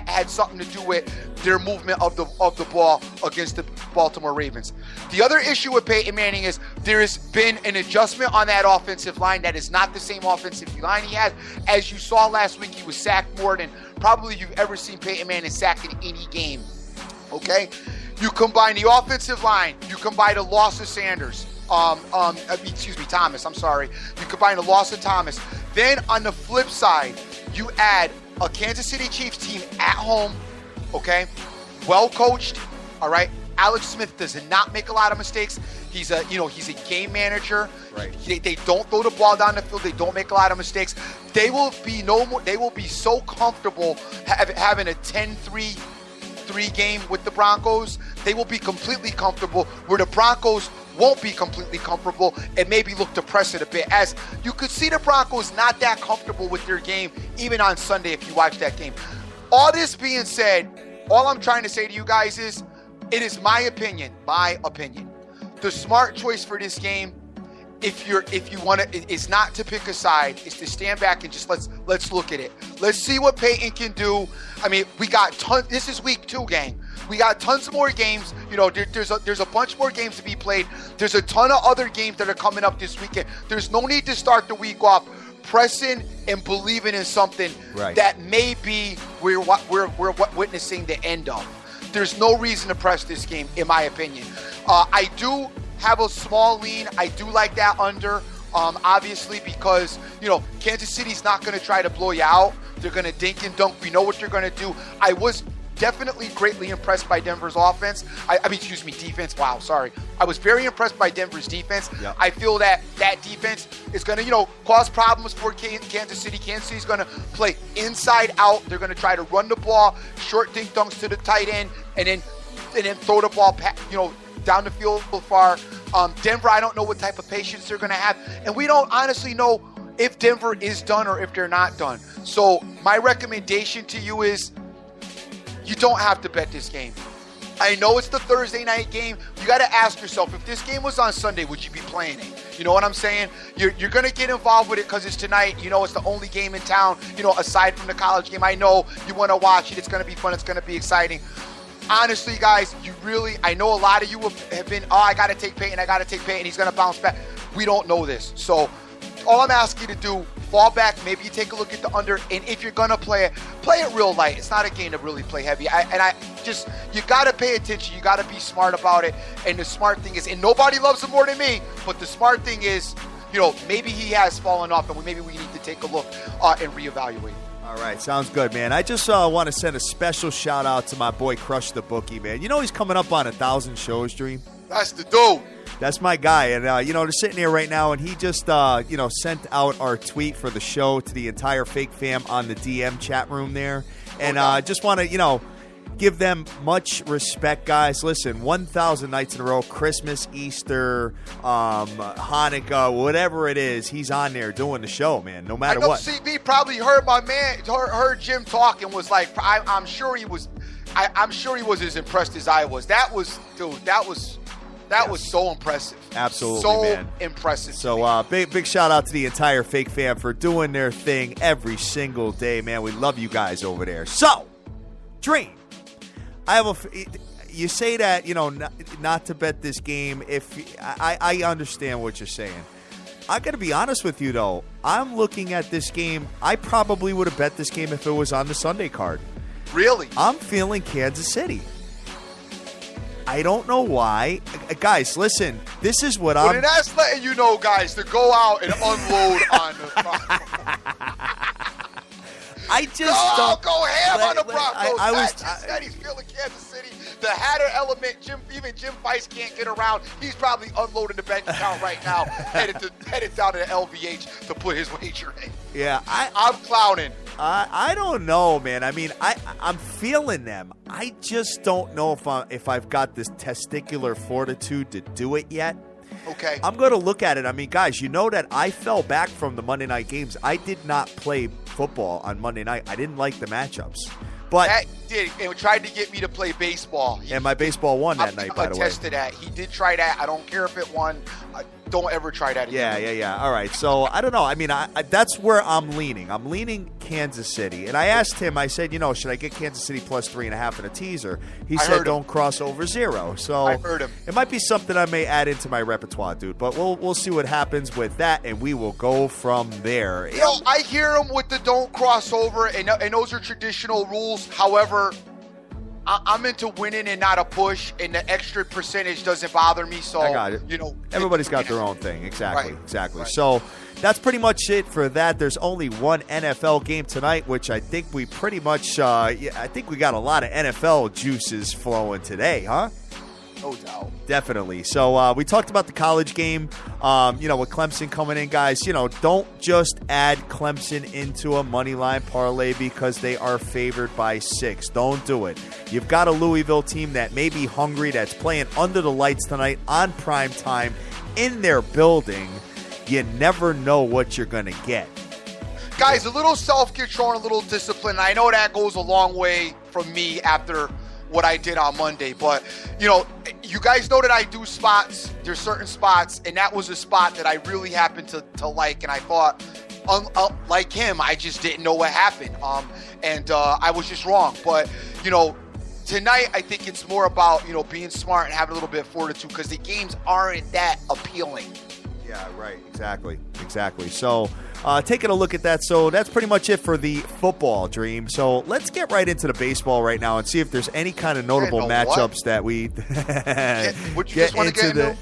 had something to do with their movement of the ball against the Baltimore Ravens. The other issue with Peyton Manning is there has been an adjustment on that offensive line that is not the same offensive line he had. As you saw last week, he was sacked more than probably you've ever seen Peyton Manning sacked in any game. Okay? You combine the offensive line, you combine the loss of Sanders. Thomas, I'm sorry. You combine the loss of Thomas. Then on the flip side, you add a Kansas City Chiefs team at home, okay? Well coached, all right? Alex Smith does not make a lot of mistakes. He's a game manager. Right. They don't throw the ball down the field. They don't make a lot of mistakes. They will be so comfortable having a 10-3 game with the Broncos. They will be completely comfortable, where the Broncos won't be completely comfortable and maybe look to press it a bit. As you could see, the Broncos not that comfortable with their game, even on Sunday if you watch that game. All this being said, all I'm trying to say to you guys is, it is my opinion. The smart choice for this game, if you want to, is not to pick a side. It's to stand back and just let's look at it. Let's see what Peyton can do. I mean, we got this is week 2, gang. We got tons more games. There's a bunch more games to be played. There's a ton of other games that are coming up this weekend. There's no need to start the week off pressing and believing in something that may be we're witnessing the end of. There's no reason to press this game, in my opinion. I do have a small lean. I do like that under, obviously, because Kansas City's not going to try to blow you out. They're going to dink and dunk. We know what they're going to do. I was definitely greatly impressed by Denver's offense. Defense. Wow, sorry. I was very impressed by Denver's defense. Yep. I feel that defense is going to, cause problems for Kansas City. Kansas City's going to play inside out. They're going to try to run the ball, short dink dunks to the tight end, and then throw the ball, down the field far. Denver, I don't know what type of patience they're going to have, and we don't honestly know if Denver is done or if they're not done. So my recommendation to you is you don't have to bet this game. I know it's the Thursday night game. You got to ask yourself, if this game was on Sunday, would you be playing it? You know what I'm saying? You're going to get involved with it because it's tonight. You know, it's the only game in town, you know, aside from the college game. I know you want to watch it. It's going to be fun. It's going to be exciting. Honestly, guys, I know a lot of you have been, I got to take Peyton. He's going to bounce back. We don't know this. So all I'm asking you to do, fall back. Maybe you take a look at the under. And if you're going to play it real light. It's not a game to really play heavy. You got to pay attention. You got to be smart about it. And the smart thing is, and nobody loves him more than me, but the smart thing is, you know, maybe he has fallen off and maybe we need to take a look and reevaluate. All right, sounds good, man. I just want to send a special shout out to my boy Crush the Bookie, man. You know he's coming up on 1,000 shows, Dream. That's the dude. That's my guy, and you know, they're sitting here right now, and he just you know, sent out our tweet for the show to the entire Fake Fam on the DM chat room there, and just want to, you know, give them much respect, guys. Listen, 1,000 nights in a row, Christmas, Easter, Hanukkah, whatever it is, he's on there doing the show, man, no matter what. CB probably heard my man, heard Jim talk and was like, I'm sure he was as impressed as I was. That was so impressive. Absolutely, so man. Impressive. So big shout out to the entire Fake Fam for doing their thing every single day, man. We love you guys over there. So, Dream, you say that, you know, not to bet this game. If I understand what you're saying. I got to be honest with you, though. I'm looking at this game. I probably would have bet this game if it was on the Sunday card. Really? I'm feeling Kansas City. I don't know why. Guys, listen. This is what and that's letting you know, guys, to go out and unload on the I just don't go ham on the Broncos. I said he's feeling Kansas City. The Hatter element, even Jim Bice can't get around. He's probably unloading the bank account right now, headed down to the LVH to put his wager in. Yeah, I'm clowning. I don't know, man. I mean, I'm feeling them. I just don't know if I've got this testicular fortitude to do it yet. Okay. I'm going to look at it. I mean, guys, you know that I fell back from the Monday night games. I did not play football on Monday night. I didn't like the matchups. But that did, and tried to get me to play baseball. And my baseball won that night, by the way. I attest that. He did try that. I don't care if it won. Don't ever try that again. Yeah. All right. So, I don't know. I mean, that's where I'm leaning. I'm leaning Kansas City. And I asked him, I said, you know, should I get Kansas City plus 3.5 in a teaser? He said don't cross over 0. So I heard him. It might be something I may add into my repertoire, dude. But we'll see what happens with that, and we will go from there. You know, I hear him with the don't cross over, and those are traditional rules. However, I'm into winning and not a push, and the extra percentage doesn't bother me. So I got it. You know, everybody's got their own thing. Exactly. Right. So that's pretty much it for that. There's only one NFL game tonight, which I think we pretty much. I think we got a lot of NFL juices flowing today, huh? No doubt. Definitely. So we talked about the college game, you know, with Clemson coming in, guys. You know, don't just add Clemson into a money line parlay because they are favored by 6. Don't do it. You've got a Louisville team that may be hungry, that's playing under the lights tonight on prime time in their building. You never know what you're going to get. Guys, a little self-control and a little discipline. I know that goes a long way from me after what I did on Monday, but you know, you guys know that I do spots. There's certain spots, and that was a spot that I really happened to like, and I thought, like him, I just didn't know what happened, and I was just wrong. But you know, tonight I think it's more about, you know, being smart and having a little bit of fortitude because the games aren't that appealing. Yeah, right. Exactly. So taking a look at that. So that's pretty much it for the football, Dream. So let's get right into the baseball right now and see if there's any kind of notable matchups that we get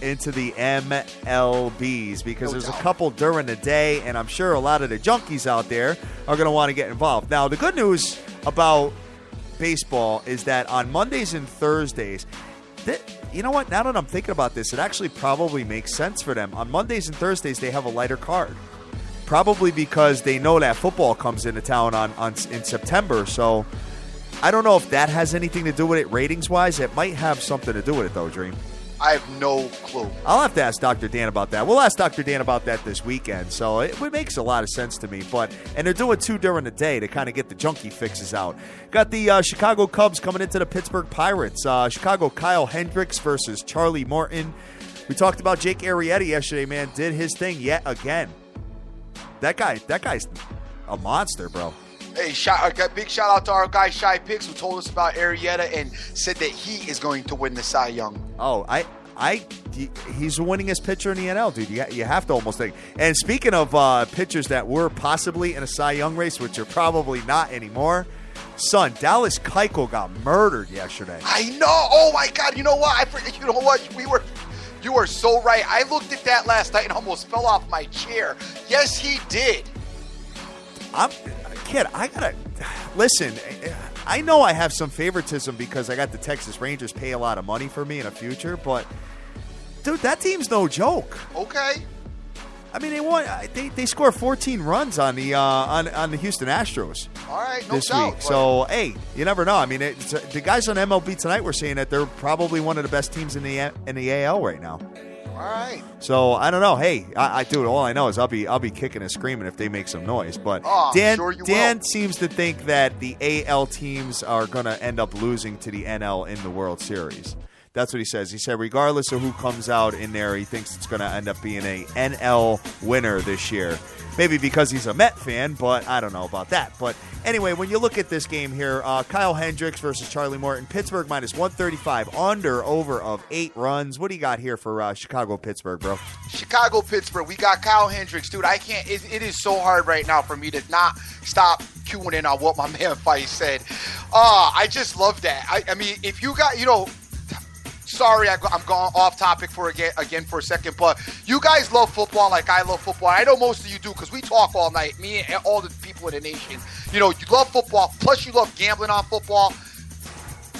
into the MLBs, because there's a couple during the day, and I'm sure a lot of the junkies out there are going to want to get involved. Now, the good news about baseball is that on Mondays and Thursdays, you know what? Now that I'm thinking about this, it actually probably makes sense for them. On Mondays and Thursdays, they have a lighter card. Probably because they know that football comes into town in September. So I don't know if that has anything to do with it ratings-wise. It might have something to do with it, though, Dream. I have no clue. I'll have to ask Dr. Dan about that. We'll ask Dr. Dan about that this weekend. So it makes a lot of sense to me. And they're doing 2 during the day to kind of get the junkie fixes out. Got the Chicago Cubs coming into the Pittsburgh Pirates. Chicago Kyle Hendricks versus Charlie Morton. We talked about Jake Arrieta yesterday, man. Did his thing yet again. That guy's a monster, bro. Hey, big shout out to our guy Shy Picks, who told us about Arrieta and said that he is going to win the Cy Young. Oh, he's the winningest pitcher in the NL, dude. You have to almost think. And speaking of pitchers that were possibly in a Cy Young race, which are probably not anymore, son, Dallas Keuchel got murdered yesterday. I know. Oh my God. You know what? I forget. You know what? You are so right. I looked at that last night and almost fell off my chair. Yes, he did. Kid, I gotta listen. I know I have some favoritism because I got the Texas Rangers pay a lot of money for me in the future, but dude, that team's no joke. Okay. I mean, they won. They scored 14 runs on the Houston Astros. All right, no this doubt, week. So hey, you never know. I mean, the guys on MLB Tonight were saying that they're probably one of the best teams in the AL right now. All right. So I don't know. Hey, I do it. All I know is I'll be kicking and screaming if they make some noise. But Dan seems to think that the AL teams are going to end up losing to the NL in the World Series. That's what he says. He said regardless of who comes out in there, he thinks it's going to end up being a NL winner this year. Maybe because he's a Met fan, but I don't know about that. But anyway, when you look at this game here, Kyle Hendricks versus Charlie Morton, Pittsburgh minus 135, over of 8 runs. What do you got here for Chicago-Pittsburgh, bro? Chicago-Pittsburgh, we got Kyle Hendricks. Dude, I can't. It is so hard right now for me to not stop queuing in on what my man Fife said. I just love that. I mean, if you got, sorry, I'm going off topic again for a second, but you guys love football like I love football. I know most of you do because we talk all night, me and all the people in the nation. You love football, plus you love gambling on football.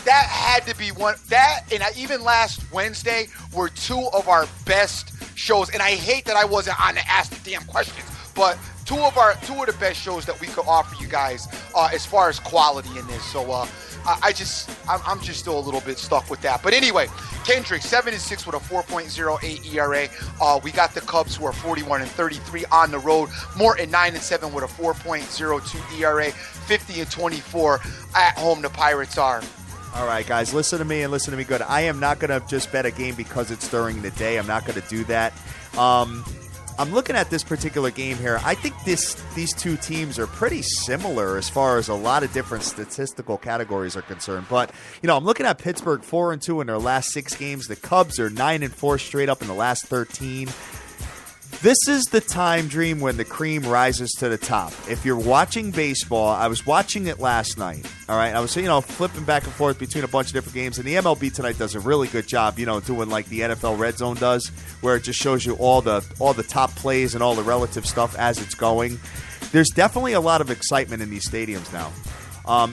That had to be one. That and even last Wednesday were 2 of our best shows, and I hate that I wasn't on to ask the damn questions, but two of the best shows that we could offer you guys as far as quality in this. So I'm just still a little bit stuck with that. But anyway, Kendrick 7-6 with a 4.08 ERA. We got the Cubs who are 41-33 on the road. Morton 9-7 with a 4.02 ERA. 50-24 at home. The Pirates are. All right, guys, listen to me and listen to me good. I am not going to just bet a game because it's during the day. I'm not going to do that. I'm looking at this particular game here. I think these two teams are pretty similar as far as a lot of different statistical categories are concerned. But, I'm looking at Pittsburgh 4-2 in their last 6 games. The Cubs are 9-4 straight up in the last 13. This is the time, Dream, when the cream rises to the top. If you're watching baseball, I was watching it last night, all right? I was, flipping back and forth between a bunch of different games, and the MLB Tonight does a really good job, doing like the NFL Red Zone does, where it just shows you all the top plays and all the relative stuff as it's going. There's definitely a lot of excitement in these stadiums now,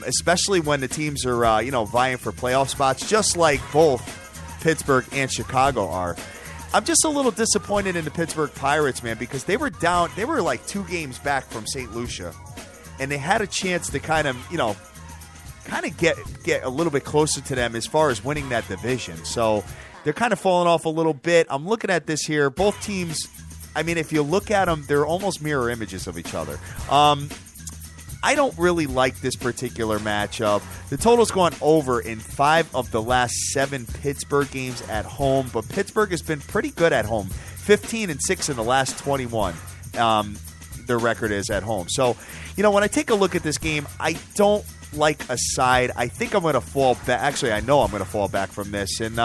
especially when the teams are, vying for playoff spots, just like both Pittsburgh and Chicago are. I'm just a little disappointed in the Pittsburgh Pirates, man, because they were down. They were like 2 games back from St. Lucia, and they had a chance to kind of get a little bit closer to them as far as winning that division. So they're kind of falling off a little bit. I'm looking at this here. Both teams, I mean, if you look at them, they're almost mirror images of each other. I don't really like this particular matchup. The total's gone over in 5 of the last 7 Pittsburgh games at home, but Pittsburgh has been pretty good at home. 15-6 in the last 21. Their record is at home. So, when I take a look at this game, I don't like a side. I think I'm going to fall back. Actually, I know I'm going to fall back from this. And,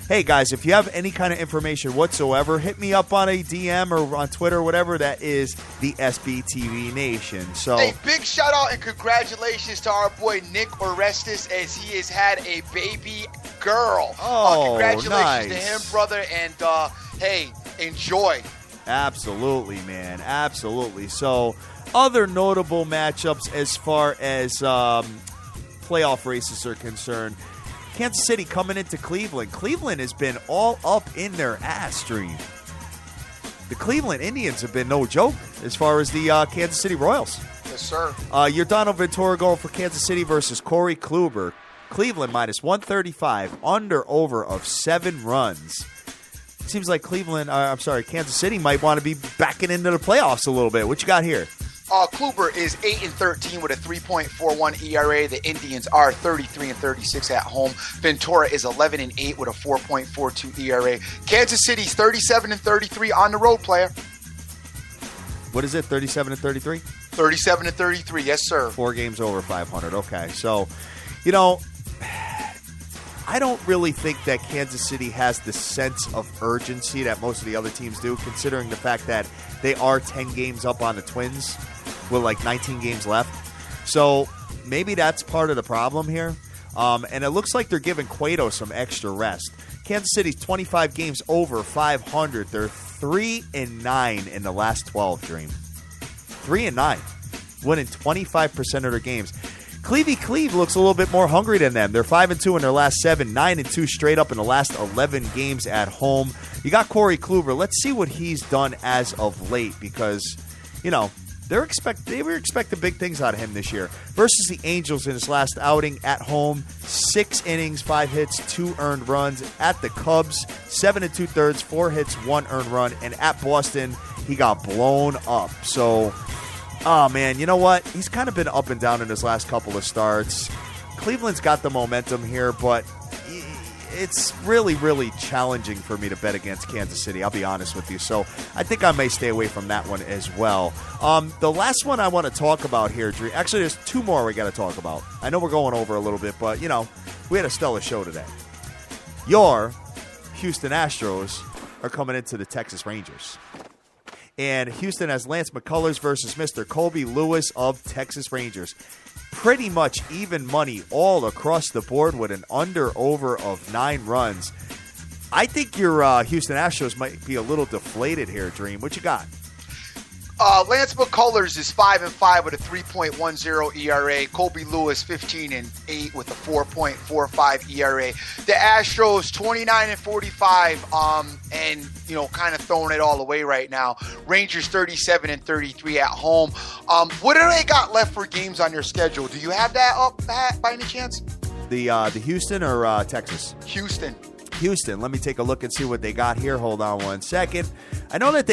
hey, guys, if you have any kind of information whatsoever, hit me up on a DM or on Twitter or whatever. That is the SBTV Nation. So, hey, big shout out and congratulations to our boy Nick Orestes as he has had a baby girl. Congratulations nice to him, brother. And, hey, enjoy. Absolutely, man. Absolutely. So, other notable matchups as far as playoff races are concerned. Kansas City coming into Cleveland. Cleveland has been all up in their ass, Dream. The Cleveland Indians have been no joke as far as the Kansas City Royals. Yes, sir. Your Donald Ventura going for Kansas City versus Corey Kluber. Cleveland minus 135, under over of 7 runs. Seems like Kansas City might want to be backing into the playoffs a little bit. What you got here? Kluber is 8-13 with a 3.41 ERA. The Indians are 33-36 at home. Ventura is 11-8 with a 4.42 ERA. Kansas City's 37-33 on the road, player. What is it? 37-33? 37-33, yes, sir. 4 games over 500. Okay, so I don't really think that Kansas City has the sense of urgency that most of the other teams do, considering the fact that they are 10 games up on the Twins with like 19 games left. So maybe that's part of the problem here. And it looks like they're giving Cueto some extra rest. Kansas City's 25 games over 500. They're 3-9 in the last 12, Dream. 3-9. Winning 25% of their games. Cleve looks a little bit more hungry than them. They're 5-2 in their last 7, 9-2 straight up in the last 11 games at home. You got Corey Kluber. Let's see what he's done as of late because, they were expecting big things out of him this year. Versus the Angels in his last outing at home, 6 innings, 5 hits, 2 earned runs. At the Cubs, 7 2/3, 4 hits, 1 earned run. And at Boston, he got blown up. So, oh, man, you know what? He's kind of been up and down in his last couple of starts. Cleveland's got the momentum here, but it's really, really challenging for me to bet against Kansas City. I'll be honest with you. So I think I may stay away from that one as well. The last one I want to talk about here, Drew. Actually, there's 2 more we got to talk about. I know we're going over a little bit, but, we had a stellar show today. Your Houston Astros are coming into the Texas Rangers. And Houston has Lance McCullers versus Mr. Colby Lewis of Texas Rangers. Pretty much even money all across the board with an under-over of 9 runs. I think your Houston Astros might be a little deflated here, Dream. What you got? Lance McCullers is 5-5 with a 3.10 ERA. Colby Lewis 15-8 with a 4.45 ERA. The Astros 29-45, and kind of throwing it all away right now. Rangers 37-33 at home. What do they got left for games on their schedule? Do you have that up, Pat, by any chance? The Houston or Texas? Houston. Let me take a look and see what they got here. Hold on one second. I know that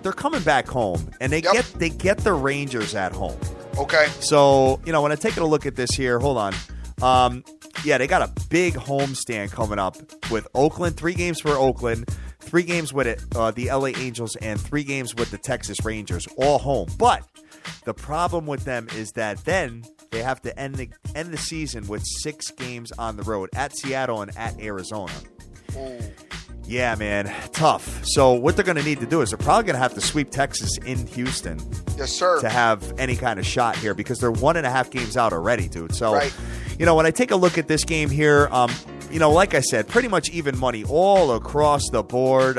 they're coming back home, and they get the Rangers at home. Okay. So, when I take a look at this here, hold on. They got a big homestand coming up with Oakland. 3 games for Oakland, 3 games with the LA Angels, and 3 games with the Texas Rangers, all home. But the problem with them is that then they have to end the season with 6 games on the road at Seattle and at Arizona. Ooh. Yeah, man, tough. So what they're going to need to do is they're probably going to have to sweep Texas in Houston. Yes, sir. To have any kind of shot here because they're 1.5 games out already, dude. So, right. When I take a look at this game here, like I said, pretty much even money all across the board.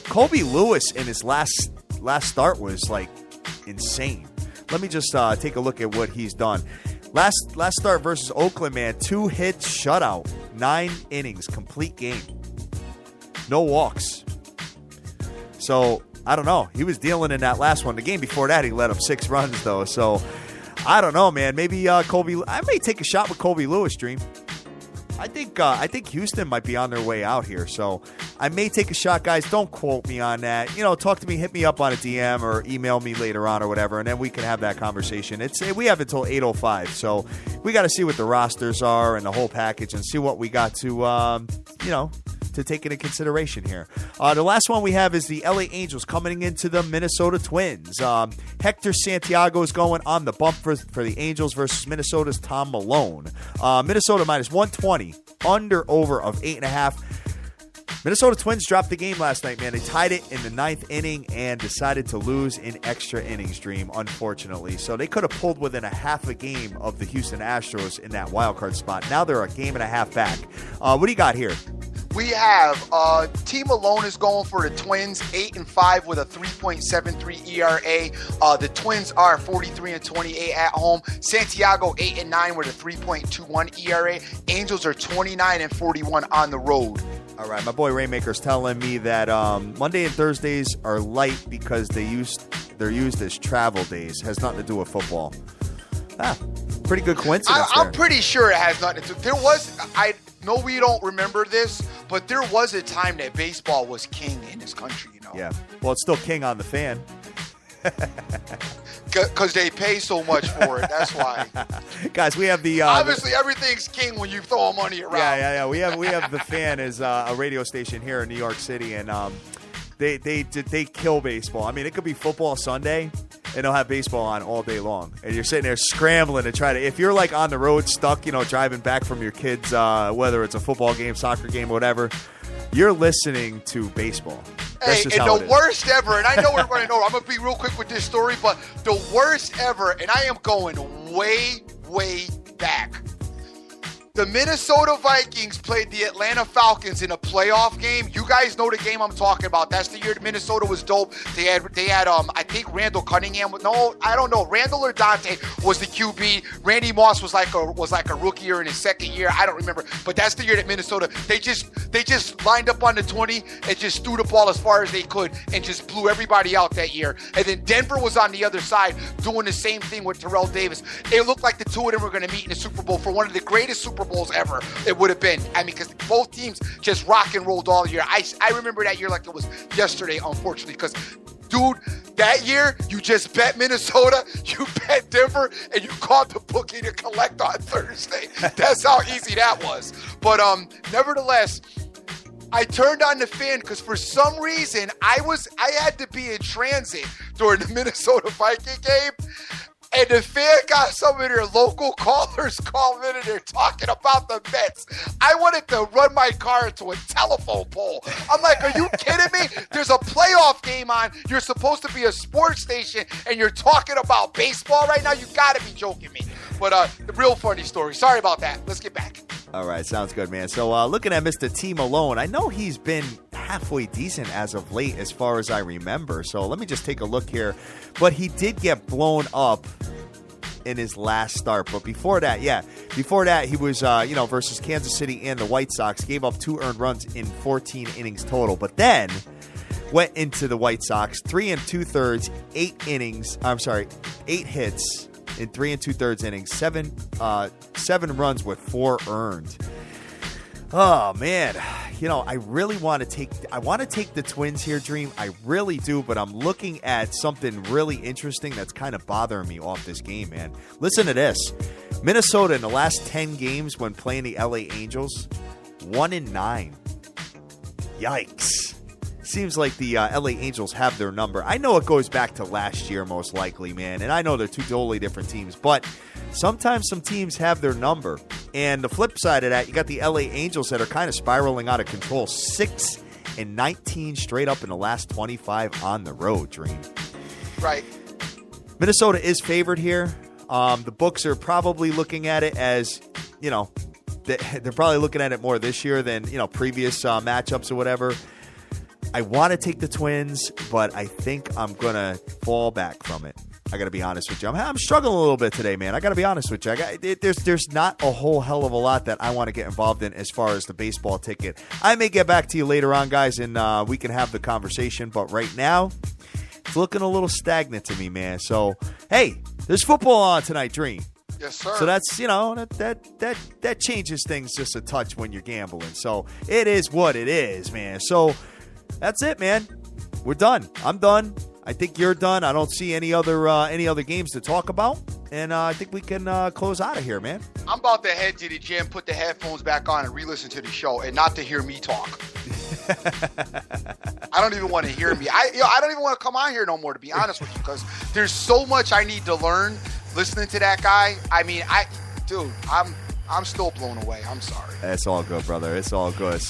Colby Lewis in his last start was like insane. Let me just take a look at what he's done. Last start versus Oakland, man, 2 hits, shutout, 9 innings, complete game. No walks. So, I don't know. He was dealing in that last one. The game before that, he let up 6 runs, though. So, I don't know, man. Maybe I may take a shot with Colby Lewis, Dream. I think Houston might be on their way out here. So, I may take a shot, guys. Don't quote me on that. Talk to me, hit me up on a DM or email me later on or whatever, and then we can have that conversation. We have until 8:05, so we got to see what the rosters are and the whole package and see what we got to, to take into consideration here. The last one we have is the LA Angels coming into the Minnesota Twins. Hector Santiago is going on the bump for the Angels versus Minnesota's Tom Malone. Minnesota minus 120, under over of 8.5. Minnesota Twins dropped the game last night, man. They tied it in the 9th inning and decided to lose in extra innings, Dream, unfortunately. So they could have pulled within a half a game of the Houston Astros in that wild card spot. Now they're a game and a half back. What do you got here? We have Team Malone is going for the Twins, 8-5 with a 3.73 ERA. The Twins are 43-28 at home. Santiago 8-9 with a 3.21 ERA. Angels are 29-41 on the road. All right, my boy Rainmaker's telling me that Monday and Thursdays are light because they're used as travel days. Has nothing to do with football. Pretty good coincidence. I'm pretty sure it has nothing to do. There was, I know we don't remember this, but there was a time that baseball was king in this country, you know? Yeah. Well, it's still king on the Fan. Because they pay so much for it. That's why. Guys, we have the obviously everything's king when you throw money around. Yeah. We have the Fan as a radio station here in New York City, and they kill baseball. I mean, it could be football Sunday, and they'll have baseball on all day long, and you're sitting there scrambling to try to. If you're like on the road, stuck, driving back from your kids, whether it's a football game, soccer game, whatever, you're listening to baseball. Hey, and the worst ever, and I know we're running over. I'm going to be real quick with this story, but the worst ever, and I am going way, way back. The Minnesota Vikings played the Atlanta Falcons in a playoff game. You guys know the game I'm talking about. That's the year Minnesota was dope. They had I think Randall Cunningham. No, I don't know. Randall or Dante was the QB. Randy Moss was like a rookie or in his second year. I don't remember. But that's the year that Minnesota they just lined up on the 20 and just threw the ball as far as they could and just blew everybody out that year. And then Denver was on the other side doing the same thing with Terrell Davis. It looked like the two of them were going to meet in the Super Bowl for one of the greatest Super Bowls ever. It would have been. I mean, because both teams just rock and rolled all year. I remember that year like it was yesterday, unfortunately, because, dude, that year you just bet Minnesota, you bet Denver, and you called the bookie to collect on Thursday. That's how easy that was. But nevertheless, I turned on the Fan because for some reason I had to be in transit during the Minnesota Viking game. And the Fan got some of their local callers calling in and they're talking about the Mets. I wanted to run my car into a telephone pole. I'm like, are you kidding me? There's a playoff game on. You're supposed to be a sports station and you're talking about baseball right now? You got to be joking me. But real funny story. Sorry about that. Let's get back. All right. Sounds good, man. So looking at Mr. T. Malone, I know he's been halfway decent as of late as far as I remember. So let me just take a look here. But he did get blown up in his last start. But before that, he was, versus Kansas City and the White Sox, gave up 2 earned runs in 14 innings total. But then went into the White Sox, 3 2/3, 8 hits in 3 2/3 innings, 7 runs with 4 earned. Oh man, I really want to take the Twins here, Dream. I really do, but I'm looking at something really interesting that's kind of bothering me off this game, man. Listen to this. Minnesota in the last 10 games when playing the LA Angels, 1-9. Yikes. Seems like the LA Angels have their number. I know it goes back to last year most likely, man, and I know they're two totally different teams, but sometimes some teams have their number. And the flip side of that, you got the LA Angels that are kind of spiraling out of control. 6-19 straight up in the last 25 on the road, Dream. Right. Minnesota is favored here. The books are probably looking at it as, they're probably looking at it more this year than, previous matchups or whatever. I want to take the Twins, but I think I'm going to fall back from it. I got to be honest with you. I'm struggling a little bit today, man. I got to be honest with you. There's not a whole hell of a lot that I want to get involved in as far as the baseball ticket. I may get back to you later on, guys, and we can have the conversation. But right now, it's looking a little stagnant to me, man. So, hey, there's football on tonight, Dream. Yes, sir. So that's, that changes things just a touch when you're gambling. So it is what it is, man. So that's it, man. We're done. I'm done. I think you're done. I don't see any other games to talk about, and I think we can close out of here, man. I'm about to head to the gym, put the headphones back on, and re-listen to the show, and not to hear me talk. I don't even want to hear me. I don't even want to come on here no more, to be honest with you, because there's so much I need to learn listening to that guy. I mean, I'm still blown away. I'm sorry. It's all good, brother. It's all good.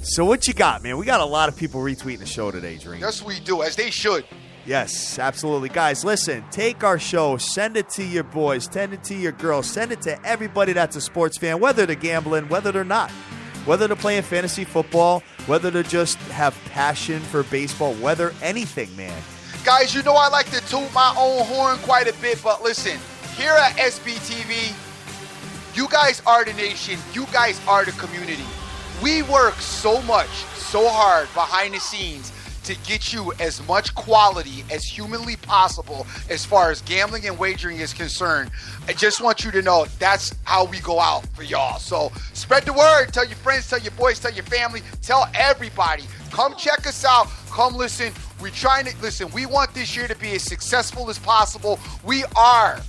So what you got, man? We got a lot of people retweeting the show today, Dream. Yes, we do, as they should. Yes, absolutely. Guys, listen, take our show, send it to your boys, send it to your girls, send it to everybody that's a sports fan, whether they're gambling, whether they're not, whether they're playing fantasy football, whether they just have passion for baseball, whether anything, man. Guys, I like to toot my own horn quite a bit, but listen, here at SBTV, you guys are the nation. You guys are the community. We work so much, so hard behind the scenes to get you as much quality as humanly possible as far as gambling and wagering is concerned. I just want you to know that's how we go out for y'all. So spread the word. Tell your friends, tell your boys, tell your family, tell everybody. Come check us out. Come listen. We're trying to listen. We want this year to be as successful as possible. We are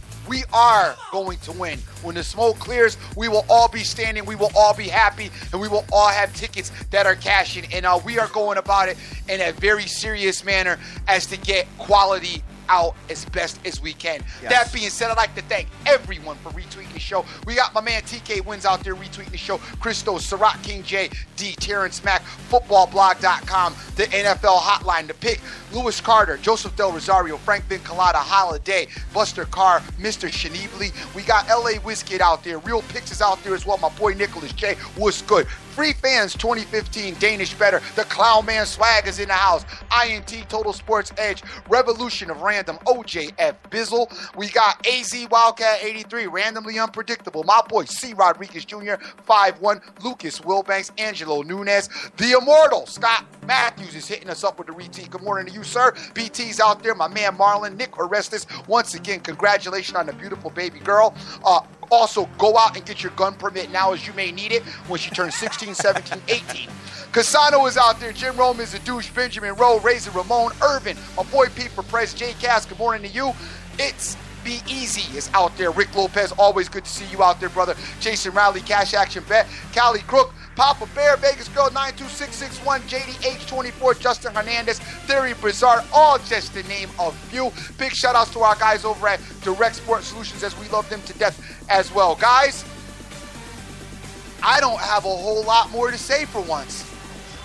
going to win. When the smoke clears, we will all be standing, we will all be happy, and we will all have tickets that are cashing. And we are going about it in a very serious manner as to get quality out as best as we can. Yes. That being said, I'd like to thank everyone for retweeting the show. We got my man TK Wins out there retweeting the show, Christo, Sarat King J, D, Terrence Mack, footballblog.com, the NFL hotline, the pick, Lewis Carter, Joseph Del Rosario, Frank Vincalata, Holiday, Buster Carr, Mr. Shanibli. We got LA Wizkid out there. Real Picks is out there as well. My boy Nicholas J. What's good? Free Fans 2015, Danish Better. The Clown Man Swag is in the house. INT Total Sports Edge. Revolution of Random, OJF Bizzle. We got AZ Wildcat 83, Randomly Unpredictable. My boy C. Rodriguez Jr., 5-1. Lucas Wilbanks, Angelo Nunez. The Immortal, Scott Matthews is hitting us up with the retweet. Good morning to you, sir. BT's out there. My man Marlon, Nick Orestes. Once again, congratulations on the beautiful baby girl. Also, go out and get your gun permit now as you may need it when she turns 16, 17, 18. Casano is out there. Jim Rome is a douche. Benjamin Rowe, Razor Ramon, Irvin, my boy Pete for Press, J Cass, good morning to you. It's Be Easy is out there. Rick Lopez, always good to see you out there, brother. Jason Riley, Cash Action Bet. Callie Crook, Papa Bear, Vegas Girl 92661, JDH24, Justin Hernandez, Theory Brizard, all just to name a few. Big shout outs to our guys over at Direct Sport Solutions as we love them to death as well. Guys, I don't have a whole lot more to say for once.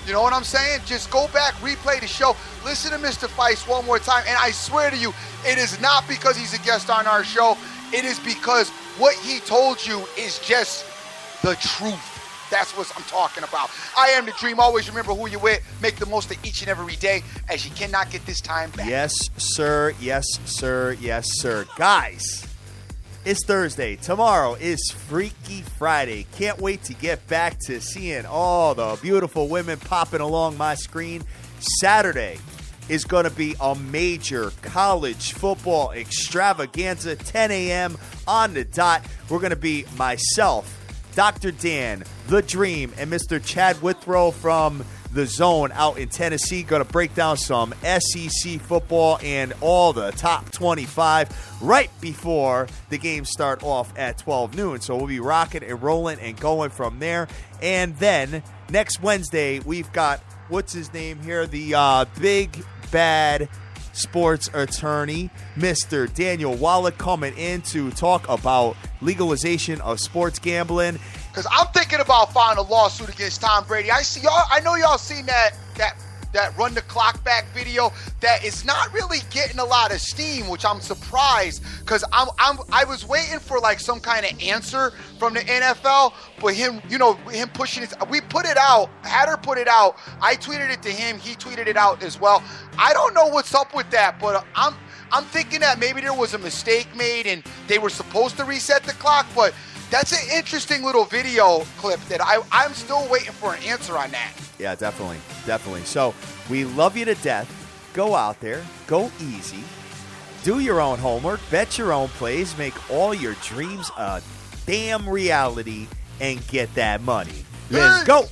You know what I'm saying? Just go back, replay the show, listen to Mr. Feist one more time, and I swear to you, it is not because he's a guest on our show. It is because what he told you is just the truth. That's what I'm talking about. I am the Dream. Always remember who you're with. Make the most of each and every day, as you cannot get this time back. Yes, sir. Yes, sir. Yes, sir. Guys, it's Thursday. Tomorrow is Freaky Friday. Can't wait to get back to seeing all the beautiful women popping along my screen. Saturday is going to be a major college football extravaganza. 10 a.m. on the dot. We're going to be myself, Dr. Dan, The Dream, and Mr. Chad Withrow from The Zone out in Tennessee. Going to break down some SEC football and all the top 25 right before the games start off at 12 noon. So we'll be rocking and rolling and going from there. And then next Wednesday, we've got, what's his name here? The big bad sports attorney, Mr. Daniel Wallach, coming in to talk about legalization of sports gambling. Because I'm thinking about filing a lawsuit against Tom Brady. I know y'all seen that run the clock back video that is not really getting a lot of steam, which I'm surprised because I was waiting for like some kind of answer from the NFL, but him pushing it. We put it out. Hatter put it out. I tweeted it to him. He tweeted it out as well. I don't know what's up with that, but I'm thinking that maybe there was a mistake made and they were supposed to reset the clock, but that's an interesting little video clip that I'm still waiting for an answer on that. Yeah, definitely. Definitely. So we love you to death. Go out there. Go easy. Do your own homework. Bet your own plays. Make all your dreams a damn reality and get that money. Let's go.